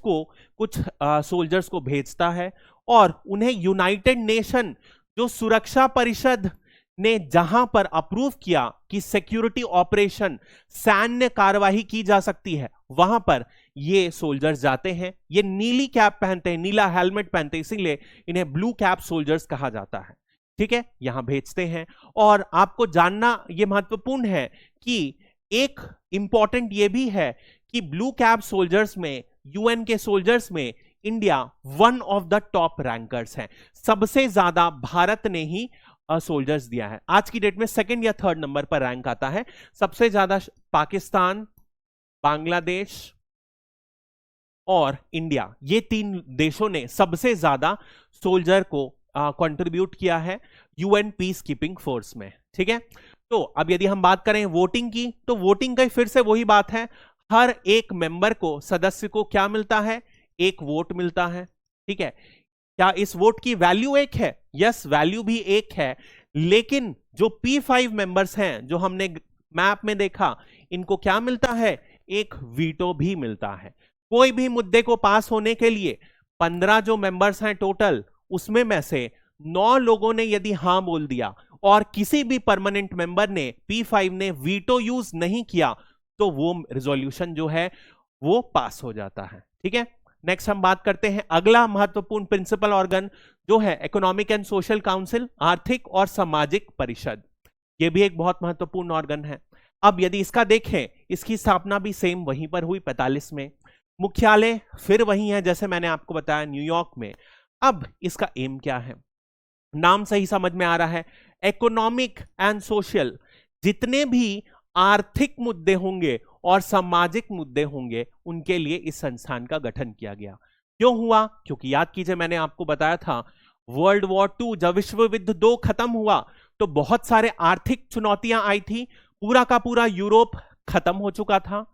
सोल्जर्स को भेजता है और उन्हें यूनाइटेड नेशन, जो सुरक्षा परिषद ने जहां पर अप्रूव किया कि सिक्योरिटी ऑपरेशन, सैन्य कार्यवाही की जा सकती है, वहां पर ये सोल्जर्स जाते हैं। ये नीली कैप पहनते हैं, नीला हेलमेट पहनते हैं, इसीलिए इन्हें ब्लू कैप सोल्जर्स कहा जाता है। ठीक है, यहां भेजते हैं। और आपको जानना ये महत्वपूर्ण है कि एक इंपॉर्टेंट ये भी है कि ब्लू कैप सोल्जर्स में, यूएन के सोल्जर्स में, India one of the top rankers है। सबसे ज्यादा भारत ने ही सोल्जर्स दिया है। आज की डेट में सेकंड या थर्ड नंबर पर रैंक आता है। सबसे ज्यादा पाकिस्तान, बांग्लादेश और इंडिया, ये 3 देशों ने सबसे ज्यादा सोल्जर को कंट्रीब्यूट किया है यूएन पीस कीपिंग फोर्स में। ठीक है, तो अब यदि हम बात करें वोटिंग की, तो वोटिंग का फिर से वही बात है, हर एक मेंबर को, सदस्य को क्या मिलता है? एक वोट मिलता है। ठीक है, क्या इस वोट की वैल्यू एक है? यस, वैल्यू भी एक है, लेकिन जो P5 मेंबर्स हैं, जो हमने मैप में देखा, इनको क्या मिलता है? एक वीटो भी मिलता है। कोई भी मुद्दे को पास होने के लिए 15 जो मेंबर्स हैं टोटल, उसमें में से 9 लोगों ने यदि हां बोल दिया और किसी भी परमानेंट मेंबर ने P5 ने वीटो यूज नहीं किया, तो वो रिजोल्यूशन जो है वो पास हो जाता है। ठीक है, नेक्स्ट हम बात करते हैं अगला महत्वपूर्ण प्रिंसिपल ऑर्गन जो है इकोनॉमिक एंड सोशल काउंसिल, आर्थिक और सामाजिक परिषद। ये भी एक बहुत महत्वपूर्ण ऑर्गन है। अब यदि इसका देखें, इसकी स्थापना भी सेम वहीं पर हुई 45 में, मुख्यालय फिर वही है जैसे मैंने आपको बताया न्यूयॉर्क में। अब इसका एम क्या है, नाम सही समझ में आ रहा है, इकोनॉमिक एंड सोशल, जितने भी आर्थिक मुद्दे होंगे और सामाजिक मुद्दे होंगे उनके लिए इस संस्थान का गठन किया गया। क्यों हुआ, क्योंकि याद कीजिए मैंने आपको बताया था वर्ल्ड वॉर 2 जब विश्व युद्ध 2 खत्म हुआ तो बहुत सारे आर्थिक चुनौतियां आई थी, पूरा का पूरा यूरोप खत्म हो चुका था,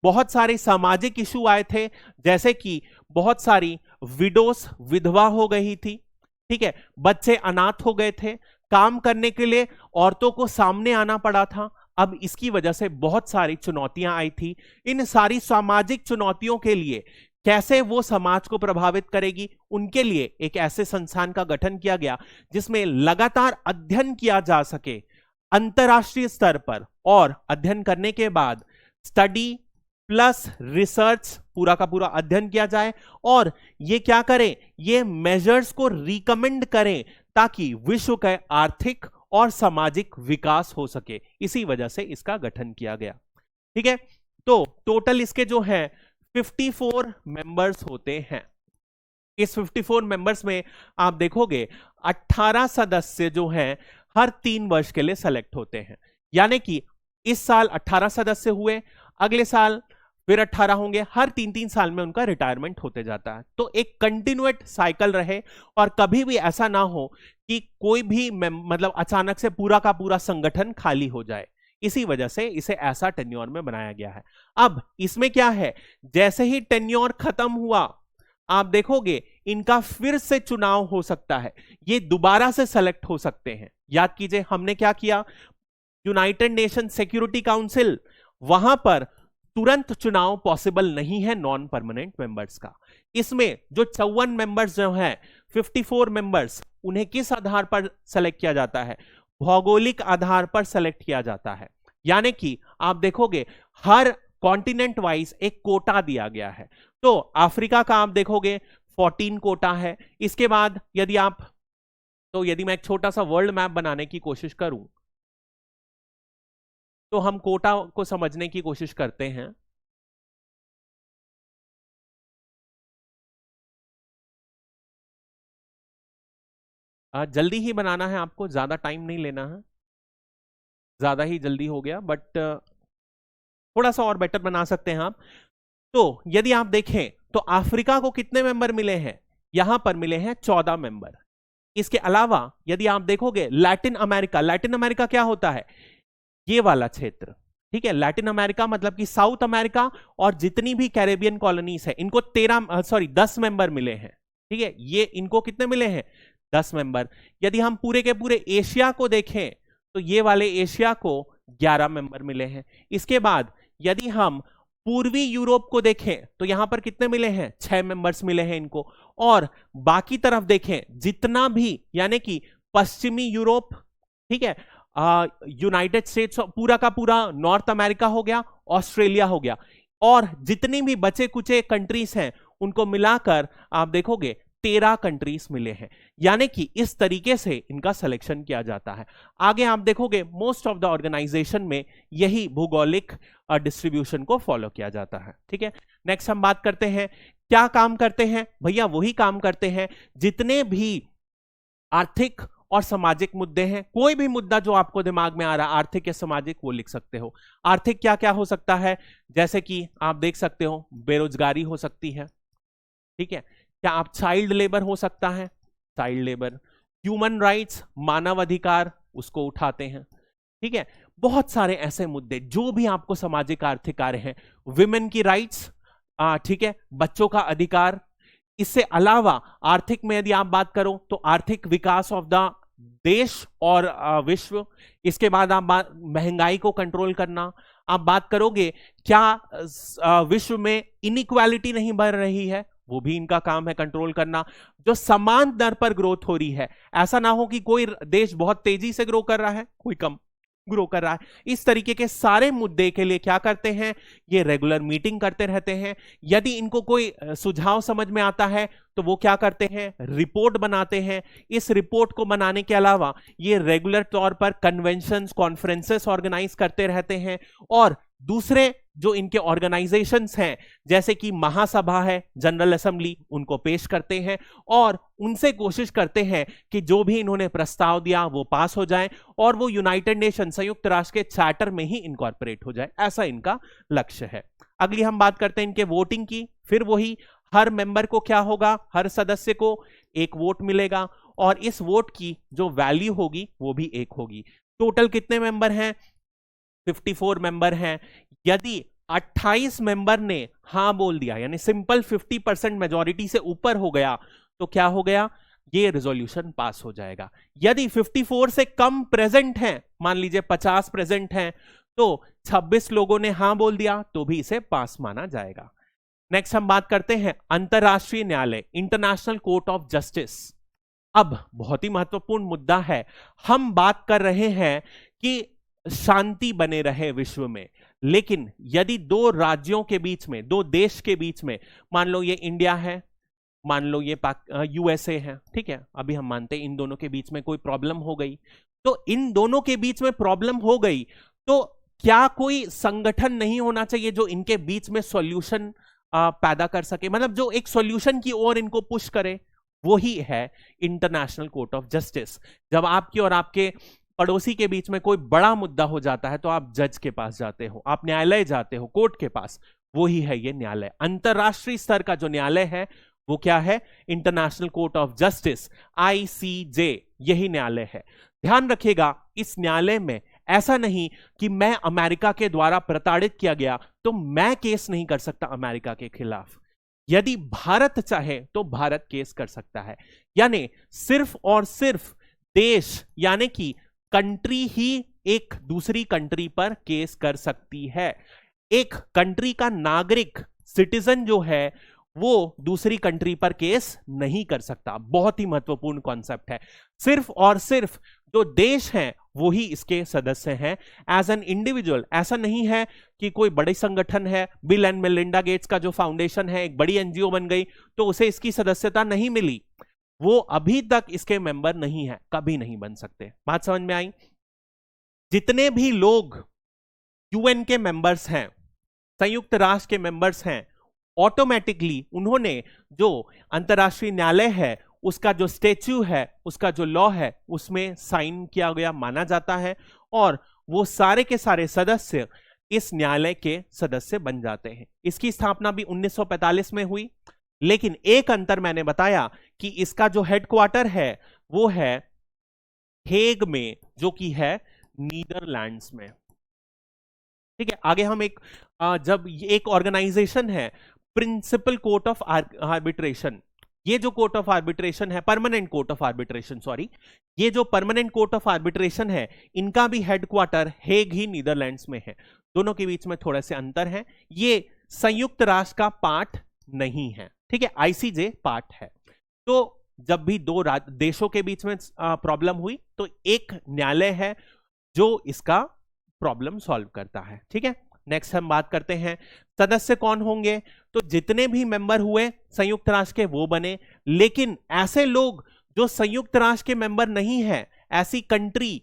बहुत सारे सामाजिक इशू आए थे, जैसे कि बहुत सारी विडोस विधवा हो गई थी, ठीक है, बच्चे अनाथ हो गए थे, काम करने के लिए औरतों को सामने आना पड़ा था। अब इसकी वजह से बहुत सारी चुनौतियां आई थी। इन सारी सामाजिक चुनौतियों के लिए कैसे वो समाज को प्रभावित करेगी, उनके लिए एक ऐसे संस्थान का गठन किया गया जिसमें लगातार अध्ययन किया जा सके अंतरराष्ट्रीय स्तर पर, और अध्ययन करने के बाद स्टडी प्लस रिसर्च पूरा का पूरा अध्ययन किया जाए, और ये क्या करें, ये मेजर्स को रिकमेंड करें ताकि विश्व का आर्थिक और सामाजिक विकास हो सके। इसी वजह से इसका गठन किया गया। ठीक है, तो टोटल इसके जो है 54 मेंबर्स होते हैं। इस 54 मेंबर्स में आप देखोगे 18 सदस्य जो हैं हर 3 वर्ष के लिए सेलेक्ट होते हैं, यानी कि इस साल 18 सदस्य हुए, अगले साल फिर 18 होंगे, हर 3-3 साल में उनका रिटायरमेंट होते जाता है। तो एक कंटिन्यूएट साइकिल रहे और कभी भी ऐसा ना हो कि कोई भी मतलब अचानक से पूरा का पूरा संगठन खाली हो जाए। इसी वजह से इसे ऐसा टेन्योर में बनाया गया है। अब इसमें क्या है, जैसे ही टेन्योर खत्म हुआ आप देखोगे इनका फिर से चुनाव हो सकता है, ये दोबारा से सेलेक्ट हो सकते हैं। याद कीजिए हमने क्या किया, यूनाइटेड नेशन सिक्योरिटी काउंसिल, वहां पर तुरंत चुनाव पॉसिबल नहीं है नॉन परमानेंट मेंबर्स का। इसमें जो 54 मेंबर्स जो हैं, 54 मेंबर्स, उन्हें किस आधार पर सेलेक्ट किया जाता है, भौगोलिक आधार पर सेलेक्ट किया जाता है। यानी कि आप देखोगे हर कॉन्टिनेंट वाइज एक कोटा दिया गया है। तो अफ्रीका का आप देखोगे 14 कोटा है। इसके बाद यदि मैं एक छोटा सा वर्ल्ड मैप बनाने की कोशिश करूं तो हम कोटा को समझने की कोशिश करते हैं। जल्दी ही बनाना है आपको, ज्यादा टाइम नहीं लेना है, ज्यादा ही जल्दी हो गया, बट थोड़ा सा और बेटर बना सकते हैं आप। तो यदि आप देखें तो अफ्रीका को कितने मेंबर मिले हैं, यहां पर मिले हैं 14 मेंबर। इसके अलावा यदि आप देखोगे लैटिन अमेरिका, लैटिन अमेरिका क्या होता है, ये वाला क्षेत्र, ठीक है, लैटिन अमेरिका मतलब कि साउथ अमेरिका और जितनी भी कैरेबियन कॉलोनीज है, इनको 10 मेंबर मिले हैं। ठीक है, ये इनको कितने मिले हैं, 10 मेंबर। यदि हम पूरे के पूरे एशिया को देखें तो ये वाले एशिया को 11 मेंबर मिले हैं। इसके बाद यदि हम पूर्वी यूरोप को देखें तो यहां पर कितने मिले हैं, 6 मेंबर्स मिले हैं इनको। और बाकी तरफ देखें जितना भी, यानी कि पश्चिमी यूरोप, ठीक है, यूनाइटेड स्टेट्स, पूरा का पूरा नॉर्थ अमेरिका हो गया, ऑस्ट्रेलिया हो गया, और जितनी भी बचे कुचे कंट्रीज हैं उनको मिलाकर आप देखोगे 13 कंट्रीज मिले हैं। यानी कि इस तरीके से इनका सिलेक्शन किया जाता है। आगे आप देखोगे मोस्ट ऑफ द ऑर्गेनाइजेशन में यही भौगोलिक डिस्ट्रीब्यूशन को फॉलो किया जाता है। ठीक है, नेक्स्ट हम बात करते हैं क्या काम करते हैं, भैया वही काम करते हैं जितने भी आर्थिक और सामाजिक मुद्दे हैं। कोई भी मुद्दा जो आपको दिमाग में आ रहा है आर्थिक या सामाजिक, वो लिख सकते हो। आर्थिक क्या क्या हो सकता है, जैसे कि आप देख सकते हो बेरोजगारी हो सकती है, ठीक है, क्या आप चाइल्ड लेबर हो सकता है, चाइल्ड लेबर, ह्यूमन राइट्स, मानव अधिकार, उसको उठाते हैं। ठीक है, बहुत सारे ऐसे मुद्दे जो भी आपको सामाजिक आर्थिक आ रहे हैं, विमेन की राइट्स, ठीक है, बच्चों का अधिकार। इससे अलावा आर्थिक में यदि आप बात करो तो आर्थिक विकास ऑफ द देश और विश्व। इसके बाद आप महंगाई को कंट्रोल करना, आप बात करोगे क्या विश्व में इनइक्वालिटी नहीं बढ़ रही है, वो भी इनका काम है कंट्रोल करना। जो समान दर पर ग्रोथ हो रही है, ऐसा ना हो कि कोई देश बहुत तेजी से ग्रो कर रहा है, कोई कम ग्रो कर रहा है, इस तरीके के सारे मुद्दे के लिए क्या करते हैं, ये रेगुलर मीटिंग करते रहते हैं। यदि इनको कोई सुझाव समझ में आता है तो वो क्या करते हैं, रिपोर्ट बनाते हैं। इस रिपोर्ट को बनाने के अलावा ये रेगुलर तौर पर कन्वेंशंस, कॉन्फ्रेंसेस ऑर्गेनाइज करते रहते हैं और दूसरे जो इनके ऑर्गेनाइजेशंस हैं जैसे कि महासभा है, जनरल असेंबली, उनको पेश करते हैं और उनसे कोशिश करते हैं कि जो भी इन्होंने प्रस्ताव दिया वो पास हो जाए और वो यूनाइटेड नेशन, संयुक्त राष्ट्र के चार्टर में ही इनकॉर्पोरेट हो जाए। ऐसा इनका लक्ष्य है। अगली हम बात करते हैं इनके वोटिंग की। फिर वही, हर मेंबर को क्या होगा, हर सदस्य को एक वोट मिलेगा और इस वोट की जो वैल्यू होगी वो भी एक होगी। टोटल कितने मेंबर हैं, 54 मेंबर हैं। यदि 28 मेंबर ने हां बोल दिया, यानी सिंपल 50% मेजॉरिटी से ऊपर हो गया, तो क्या हो गया, ये रेजोल्यूशन पास हो जाएगा। यदि 54 से कम प्रेजेंट हैं, मान लीजिए 50 प्रेजेंट हैं, तो 26 लोगों ने हां बोल दिया तो भी इसे पास माना जाएगा। नेक्स्ट हम बात करते हैं अंतरराष्ट्रीय न्यायालय, इंटरनेशनल कोर्ट ऑफ जस्टिस। अब बहुत ही महत्वपूर्ण मुद्दा है, हम बात कर रहे हैं कि शांति बने रहे विश्व में, लेकिन यदि दो राज्यों के बीच में, दो देश के बीच में, मान लो ये इंडिया है, मान लो ये यूएसए है, ठीक है, अभी हम मानते हैं इन दोनों के बीच में कोई प्रॉब्लम हो गई, तो इन दोनों के बीच में प्रॉब्लम हो गई तो क्या कोई संगठन नहीं होना चाहिए जो इनके बीच में सॉल्यूशन पैदा कर सके, मतलब जो एक सॉल्यूशन की ओर इनको पुश करे, वो ही है इंटरनेशनल कोर्ट ऑफ जस्टिस। जब आपकी और आपके पड़ोसी के बीच में कोई बड़ा मुद्दा हो जाता है तो आप जज के पास जाते हो, आप न्यायालय जाते हो, कोर्ट के पास, वो ही है ये न्यायालय। अंतरराष्ट्रीय स्तर का जो न्यायालय है वो क्या है, international court of justice, ICJ, यही न्यायालय है। ध्यान रखिएगा, इस न्यायालय में ऐसा नहीं कि मैं अमेरिका के द्वारा प्रताड़ित किया गया तो मैं केस नहीं कर सकता अमेरिका के खिलाफ। यदि भारत चाहे तो भारत केस कर सकता है, यानी सिर्फ और सिर्फ देश यानी कि कंट्री ही एक दूसरी कंट्री पर केस कर सकती है। एक कंट्री का नागरिक, सिटीजन जो है, वो दूसरी कंट्री पर केस नहीं कर सकता। बहुत ही महत्वपूर्ण कॉन्सेप्ट है। सिर्फ और सिर्फ जो देश हैं वो ही इसके सदस्य हैं। एज एन इंडिविजुअल ऐसा नहीं है कि कोई बड़े संगठन है, बिल एंड मेलिंडा गेट्स का जो फाउंडेशन है, एक बड़ी एनजीओ बन गई तो उसे इसकी सदस्यता नहीं मिली, वो अभी तक इसके मेंबर नहीं है, कभी नहीं बन सकते। बात समझ में आई? जितने भी लोग यूएन के मेंबर्स हैं, संयुक्त राष्ट्र के मेंबर्स हैं, ऑटोमेटिकली उन्होंने जो अंतरराष्ट्रीय न्यायालय है उसका जो स्टैच्यू है, उसका जो लॉ है, उसमें साइन किया गया माना जाता है और वो सारे के सारे सदस्य इस न्यायालय के सदस्य बन जाते हैं। इसकी स्थापना भी 1945 में हुई, लेकिन एक अंतर मैंने बताया कि इसका जो हेडक्वार्टर है वो है हेग में, जो कि है नीदरलैंड्स में। ठीक है, आगे हम जब एक ऑर्गेनाइजेशन है प्रिंसिपल कोर्ट ऑफ आर्बिट्रेशन, ये जो कोर्ट ऑफ आर्बिट्रेशन है, permanent court of arbitration, sorry, ये जो परमानेंट कोर्ट ऑफ आर्बिट्रेशन है, इनका भी हेडक्वार्टर हेग ही नीदरलैंड्स में है। दोनों के बीच में थोड़े से अंतर है, ये संयुक्त राष्ट्र का पार्ट नहीं है, ठीक है, ICJ पार्ट है। तो जब भी दो देशों के बीच में प्रॉब्लम हुई तो एक न्यायालय है जो इसका प्रॉब्लम सॉल्व करता है। ठीक है, नेक्स्ट हम बात करते हैं सदस्य कौन होंगे। तो जितने भी मेंबर हुए संयुक्त राष्ट्र के वो बने, लेकिन ऐसे लोग जो संयुक्त राष्ट्र के मेंबर नहीं है, ऐसी कंट्री,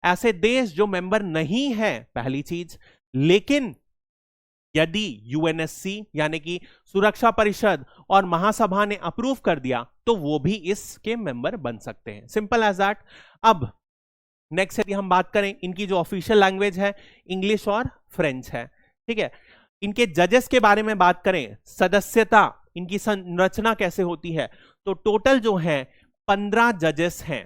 ऐसे देश जो मेंबर नहीं है, पहली चीज, लेकिन यदि UNSC यानी कि सुरक्षा परिषद और महासभा ने अप्रूव कर दिया तो वो भी इसके मेंबर बन सकते हैं। Simple as that. अब नेक्स्ट यदि हम बात करें, इनकी जो ऑफिशियल लैंग्वेज है इंग्लिश और फ्रेंच है। ठीक है, इनके जजेस के बारे में बात करें, सदस्यता, इनकी संरचना कैसे होती है, तो टोटल जो है 15 जजेस हैं।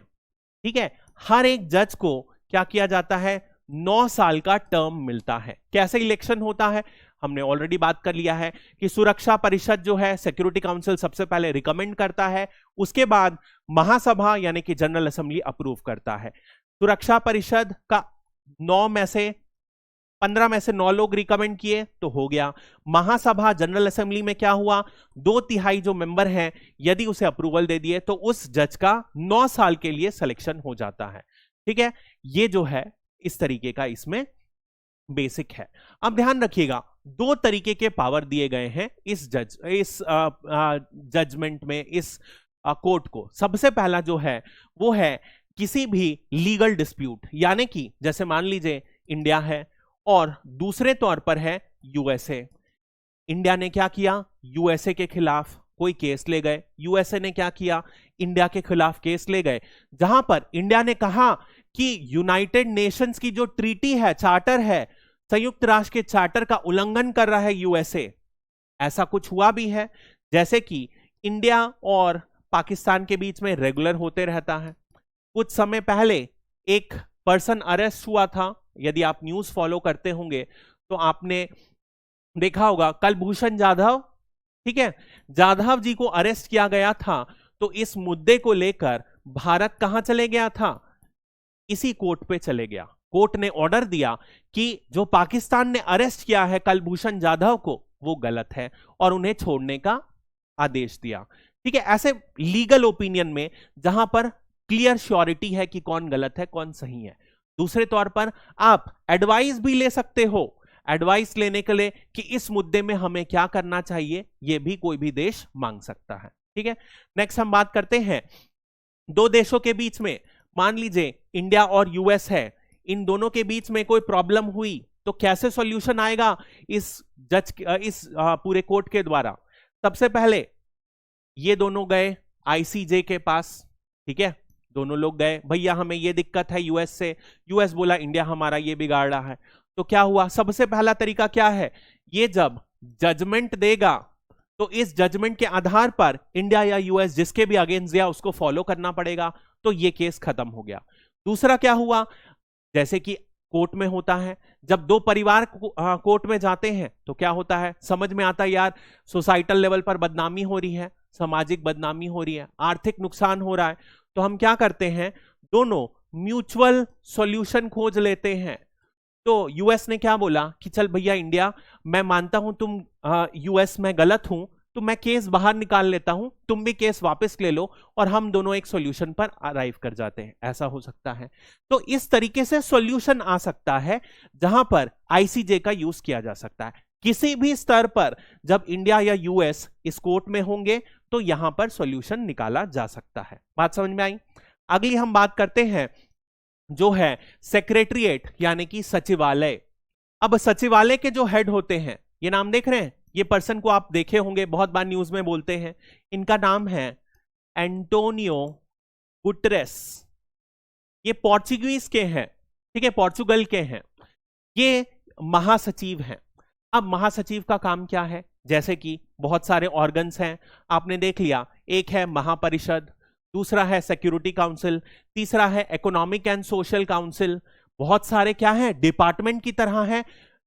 ठीक है, हर एक जज को क्या किया जाता है, 9 साल का टर्म मिलता है। कैसे इलेक्शन होता है, हमने ऑलरेडी बात कर लिया है कि सुरक्षा परिषद जो है, सिक्योरिटी काउंसिल सबसे पहले रिकमेंड करता है, उसके बाद महासभा यानी कि जनरल असेंबली अप्रूव करता है। सुरक्षा परिषद का 9 में से 15 में से 9 लोग रिकमेंड किए तो हो गया। महासभा जनरल असेंबली में क्या हुआ, 2/3 जो मेंबर हैं यदि उसे अप्रूवल दे दिए तो उस जज का 9 साल के लिए सिलेक्शन हो जाता है। ठीक है, ये जो है इस तरीके का इसमें बेसिक है। अब ध्यान रखिएगा, 2 तरीके के पावर दिए गए हैं इस जजमेंट में, इस कोर्ट को। सबसे पहला जो है वो है किसी भी लीगल डिस्प्यूट, यानी कि जैसे मान लीजिए इंडिया है और दूसरे तौर पर है यूएसए। इंडिया ने क्या किया, यूएसए के खिलाफ कोई केस ले गए, यूएसए ने क्या किया, इंडिया के खिलाफ केस ले गए, जहां पर इंडिया ने कहा कि यूनाइटेड नेशंस की जो ट्रीटी है, चार्टर है, संयुक्त राष्ट्र के चार्टर का उल्लंघन कर रहा है यूएसए। ऐसा कुछ हुआ भी है, जैसे कि इंडिया और पाकिस्तान के बीच में रेगुलर होते रहता है। कुछ समय पहले एक पर्सन अरेस्ट हुआ था, यदि आप न्यूज फॉलो करते होंगे तो आपने देखा होगा, कलभूषण जाधव। ठीक है, जाधव जी को अरेस्ट किया गया था, तो इस मुद्दे को लेकर भारत कहां चले गया था, इसी कोर्ट पे चले गया। कोर्ट ने ऑर्डर दिया कि जो पाकिस्तान ने अरेस्ट किया है कलभूषण जाधव को वो गलत है और उन्हें छोड़ने का आदेश दिया। ठीक है, ऐसे लीगल ओपिनियन में जहां पर क्लियर श्योरिटी है कि कौन गलत है कौन सही है। दूसरे तौर पर आप एडवाइस भी ले सकते हो, एडवाइस लेने के लिए कि इस मुद्दे में हमें क्या करना चाहिए, यह भी कोई भी देश मांग सकता है। ठीक है, नेक्स्ट हम बात करते हैं 2 देशों के बीच में, मान लीजिए इंडिया और यूएस है, इन दोनों के बीच में कोई प्रॉब्लम हुई तो कैसे सॉल्यूशन आएगा इस पूरे कोर्ट के द्वारा। सबसे पहले ये दोनों गए आईसीजे के पास। ठीक है, दोनों लोग गए, भैया हमें ये दिक्कत है यूएस से, यूएस बोला इंडिया हमारा ये बिगाड़ रहा है। तो क्या हुआ, सबसे पहला तरीका क्या है, ये जब जजमेंट देगा तो इस जजमेंट के आधार पर इंडिया या यूएस जिसके भी अगेंस्ट दिया उसको फॉलो करना पड़ेगा, तो ये केस खत्म हो गया। दूसरा क्या हुआ, जैसे कि कोर्ट में होता है, जब 2 परिवार कोर्ट में जाते हैं तो क्या होता है, समझ में आता है यार सोसाइटल लेवल पर बदनामी हो रही है, सामाजिक बदनामी हो रही है, आर्थिक नुकसान हो रहा है, तो हम क्या करते हैं, दोनों म्यूचुअल सॉल्यूशन खोज लेते हैं। तो यूएस ने क्या बोला कि चल भैया इंडिया, मैं मानता हूं तुम यूएस में गलत हूं, तो मैं केस बाहर निकाल लेता हूं, तुम भी केस वापस ले लो और हम दोनों एक सॉल्यूशन पर अराइव कर जाते हैं। ऐसा हो सकता है, तो इस तरीके से सॉल्यूशन आ सकता है जहां पर आईसीजे का यूज किया जा सकता है। किसी भी स्तर पर जब इंडिया या यूएस इस कोर्ट में होंगे तो यहां पर सॉल्यूशन निकाला जा सकता है। बात समझ में आई। अगली हम बात करते हैं जो है सेक्रेटरीट यानी कि सचिवालय। अब सचिवालय के जो हेड होते हैं, ये नाम देख रहे हैं, ये पर्सन को आप देखे होंगे, बहुत बार न्यूज में बोलते हैं, इनका नाम है एंटोनियो गुटेरेस। ये पोर्चुगीज के हैं, ठीक है, पोर्चुगल के हैं, ये महासचिव हैं। अब महासचिव का काम क्या है, जैसे कि बहुत सारे ऑर्गन्स हैं, आपने देख लिया, एक है महापरिषद, दूसरा है सिक्योरिटी काउंसिल, तीसरा है इकोनॉमिक एंड सोशल काउंसिल, बहुत सारे क्या है डिपार्टमेंट की तरह है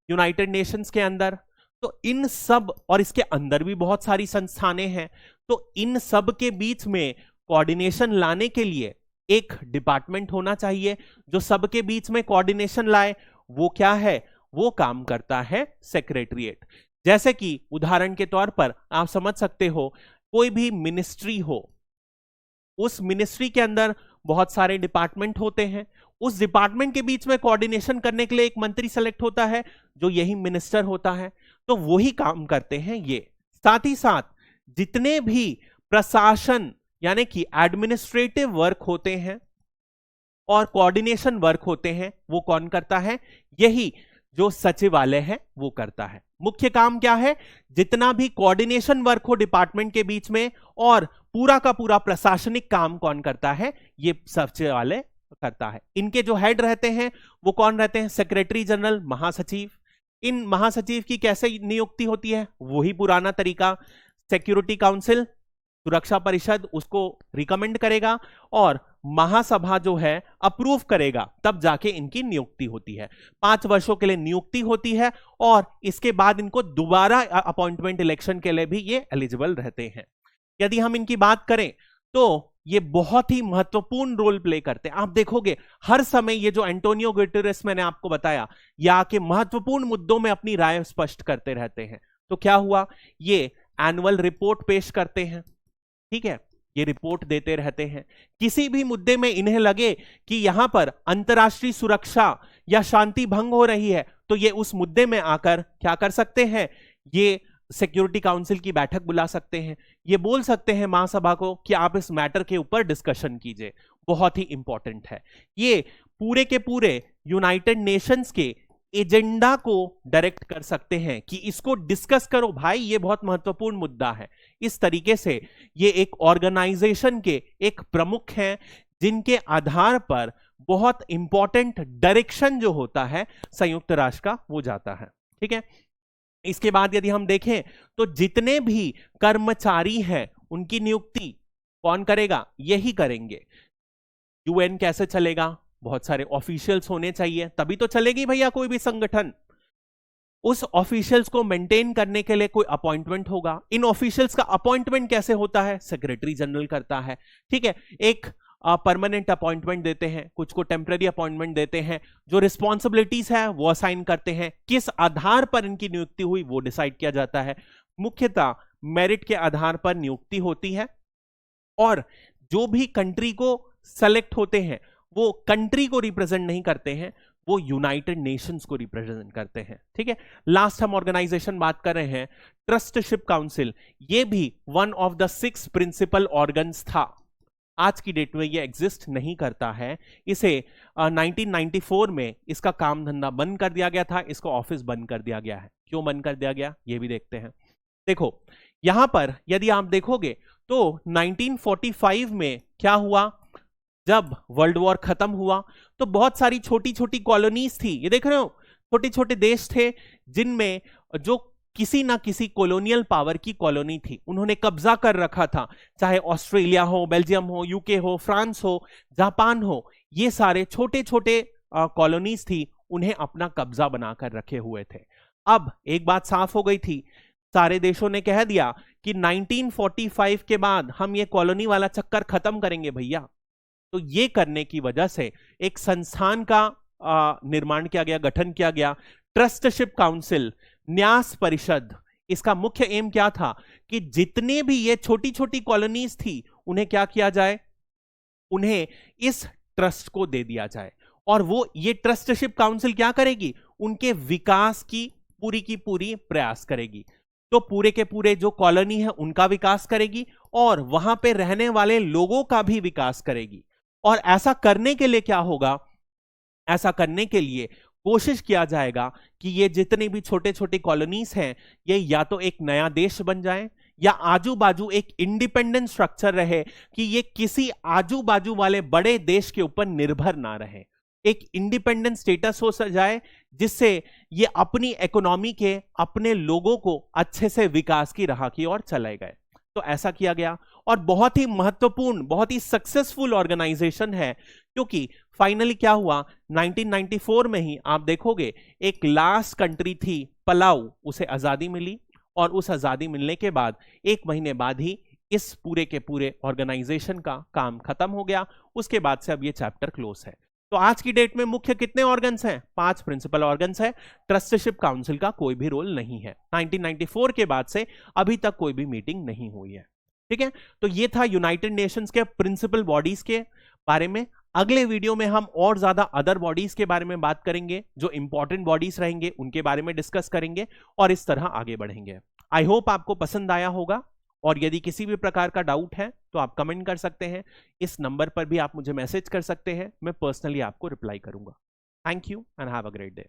यूनाइटेड नेशंस के अंदर। तो इन सब, और इसके अंदर भी बहुत सारी संस्थानें हैं, तो इन सब के बीच में कोऑर्डिनेशन लाने के लिए एक डिपार्टमेंट होना चाहिए जो सबके बीच में कोऑर्डिनेशन लाए। वो क्या है, वो काम करता है सेक्रेटरीट। जैसे कि उदाहरण के तौर पर आप समझ सकते हो, कोई भी मिनिस्ट्री हो, उस मिनिस्ट्री के अंदर बहुत सारे डिपार्टमेंट होते हैं, उस डिपार्टमेंट के बीच में कोऑर्डिनेशन करने के लिए एक मंत्री सेलेक्ट होता है जो यही मिनिस्टर होता है, तो वही काम करते हैं ये। साथ ही साथ जितने भी प्रशासन यानी कि एडमिनिस्ट्रेटिव वर्क होते हैं और कोऑर्डिनेशन वर्क होते हैं, वो कौन करता है, यही जो सचिवालय है वो करता है। मुख्य काम क्या है, जितना भी कोऑर्डिनेशन वर्क हो डिपार्टमेंट के बीच में, और पूरा का पूरा प्रशासनिक काम कौन करता है, ये सचिवालय करता है। इनके जो हेड रहते हैं वो कौन रहते हैं, सेक्रेटरी जनरल, महासचिव। इन महासचिव की कैसे नियुक्ति होती है, वही पुराना तरीका, सिक्योरिटी काउंसिल, सुरक्षा परिषद उसको रिकमेंड करेगा और महासभा जो है अप्रूव करेगा, तब जाके इनकी नियुक्ति होती है। 5 वर्षों के लिए नियुक्ति होती है और इसके बाद इनको दोबारा अपॉइंटमेंट इलेक्शन के लिए भी ये एलिजिबल रहते हैं। यदि हम इनकी बात करें तो ये बहुत ही महत्वपूर्ण रोल प्ले करते हैं। आप देखोगे हर समय ये जो एंटोनियो गुटेरेस मैंने आपको बताया, या आके महत्वपूर्ण मुद्दों में अपनी राय स्पष्ट करते रहते हैं। तो क्या हुआ, ये एनुअल रिपोर्ट पेश करते हैं, ठीक है, ये रिपोर्ट देते रहते हैं। किसी भी मुद्दे में इन्हें लगे कि यहां पर अंतरराष्ट्रीय सुरक्षा या शांति भंग हो रही है, तो ये उस मुद्दे में आकर क्या कर सकते हैं, ये सिक्योरिटी काउंसिल की बैठक बुला सकते हैं, ये बोल सकते हैं महासभा को कि आप इस मैटर के ऊपर डिस्कशन कीजिए। बहुत ही इंपॉर्टेंट है। ये पूरे के पूरे यूनाइटेड नेशंस के एजेंडा को डायरेक्ट कर सकते हैं कि इसको डिस्कस करो भाई, ये बहुत महत्वपूर्ण मुद्दा है। इस तरीके से ये एक ऑर्गेनाइजेशन के एक प्रमुख हैं, जिनके आधार पर बहुत इंपॉर्टेंट डायरेक्शन जो होता है संयुक्त राष्ट्र का वो जाता है, ठीक है। इसके बाद यदि हम देखें तो जितने भी कर्मचारी हैं उनकी नियुक्ति कौन करेगा, यही करेंगे। यूएन कैसे चलेगा, बहुत सारे ऑफिशियल्स होने चाहिए, तभी तो चलेगी भैया कोई भी संगठन। उस ऑफिशियल्स को मेंटेन करने के लिए कोई अपॉइंटमेंट होगा। इन ऑफिशियल्स का अपॉइंटमेंट कैसे होता है, सेक्रेटरी जनरल करता है, ठीक है। एक परमानेंट अपॉइंटमेंट देते हैं, कुछ को टेम्पररी अपॉइंटमेंट देते हैं, जो रिस्पॉन्सिबिलिटीज है वो असाइन करते हैं, किस आधार पर इनकी नियुक्ति हुई वो डिसाइड किया जाता है। मुख्यतः मेरिट के आधार पर नियुक्ति होती है, और जो भी कंट्री को सेलेक्ट होते हैं वो कंट्री को रिप्रेजेंट नहीं करते हैं, वो यूनाइटेड नेशंस को रिप्रेजेंट करते हैं, ठीक है। लास्ट हम ऑर्गेनाइजेशन बात कर रहे हैं, ट्रस्टशिप काउंसिल। ये भी one of the 6 principal organs था। आज की डेट में ये एग्जिस्ट नहीं करता है। इसे 1994 में इसका काम धंधा बंद कर दिया गया था, इसका ऑफिस बंद कर दिया गया है। क्यों बंद कर दिया गया ये भी देखते हैं। देखो यहां पर यदि आप देखोगे तो 1945 में क्या हुआ, जब वर्ल्ड वॉर खत्म हुआ तो बहुत सारी छोटी छोटी कॉलोनीज थी, ये देख रहे हो, छोटे छोटे देश थे जिनमें जो किसी ना किसी कॉलोनियल पावर की कॉलोनी थी, उन्होंने कब्जा कर रखा था। चाहे ऑस्ट्रेलिया हो, बेल्जियम हो, यूके हो, फ्रांस हो, जापान हो, ये सारे छोटे छोटे कॉलोनीज थी, उन्हें अपना कब्जा बनाकर रखे हुए थे। अब एक बात साफ हो गई थी, सारे देशों ने कह दिया कि 1945 के बाद हम ये कॉलोनी वाला चक्कर खत्म करेंगे भैया। तो ये करने की वजह से एक संस्थान का निर्माण किया गया, गठन किया गया, ट्रस्टशिप काउंसिल, न्यास परिषद। इसका मुख्य एम क्या था कि जितने भी ये छोटी छोटी कॉलोनीज थी उन्हें क्या किया जाए, उन्हें इस ट्रस्ट को दे दिया जाए, और वो ये ट्रस्टशिप काउंसिल क्या करेगी, उनके विकास की पूरी प्रयास करेगी। तो पूरे के पूरे जो कॉलोनी है उनका विकास करेगी, और वहां पे रहने वाले लोगों का भी विकास करेगी। और ऐसा करने के लिए क्या होगा, ऐसा करने के लिए कोशिश किया जाएगा कि ये जितने भी छोटे छोटे कॉलोनीज हैं ये या तो एक नया देश बन जाए, या आजू बाजू एक इंडिपेंडेंट स्ट्रक्चर रहे कि ये किसी आजू बाजू वाले बड़े देश के ऊपर निर्भर ना रहे। एक इंडिपेंडेंट स्टेटस हो जाए जिससे ये अपनी इकोनॉमी के, अपने लोगों को अच्छे से विकास की राह की ओर चले गए। तो ऐसा किया गया, और बहुत ही महत्वपूर्ण, बहुत ही सक्सेसफुल ऑर्गेनाइजेशन है, क्योंकि फाइनली क्या हुआ, 1994 में ही आप देखोगे एक लास्ट कंट्री थी पलाऊ, उसे आजादी मिली, और उस आजादी मिलने के बाद 1 महीने बाद ही इस पूरे के पूरे ऑर्गेनाइजेशन का काम खत्म हो गया। उसके बाद से अब ये चैप्टर क्लोज है। तो आज की डेट में मुख्य कितने ऑर्गन्स हैं, 5 प्रिंसिपल ऑर्गन्स हैं। ट्रस्टशिप काउंसिल का कोई भी रोल नहीं है। 1994 के बाद से अभी तक कोई भी मीटिंग नहीं हुई है, ठीक है। तो ये था यूनाइटेड नेशंस के प्रिंसिपल बॉडीज के बारे में। अगले वीडियो में हम और ज्यादा अदर बॉडीज के बारे में बात करेंगे, जो इंपॉर्टेंट बॉडीज रहेंगे उनके बारे में डिस्कस करेंगे, और इस तरह आगे बढ़ेंगे। आई होप आपको पसंद आया होगा, और यदि किसी भी प्रकार का डाउट है तो आप कमेंट कर सकते हैं। इस नंबर पर भी आप मुझे मैसेज कर सकते हैं, मैं पर्सनली आपको रिप्लाई करूंगा। Thank you and have a great day.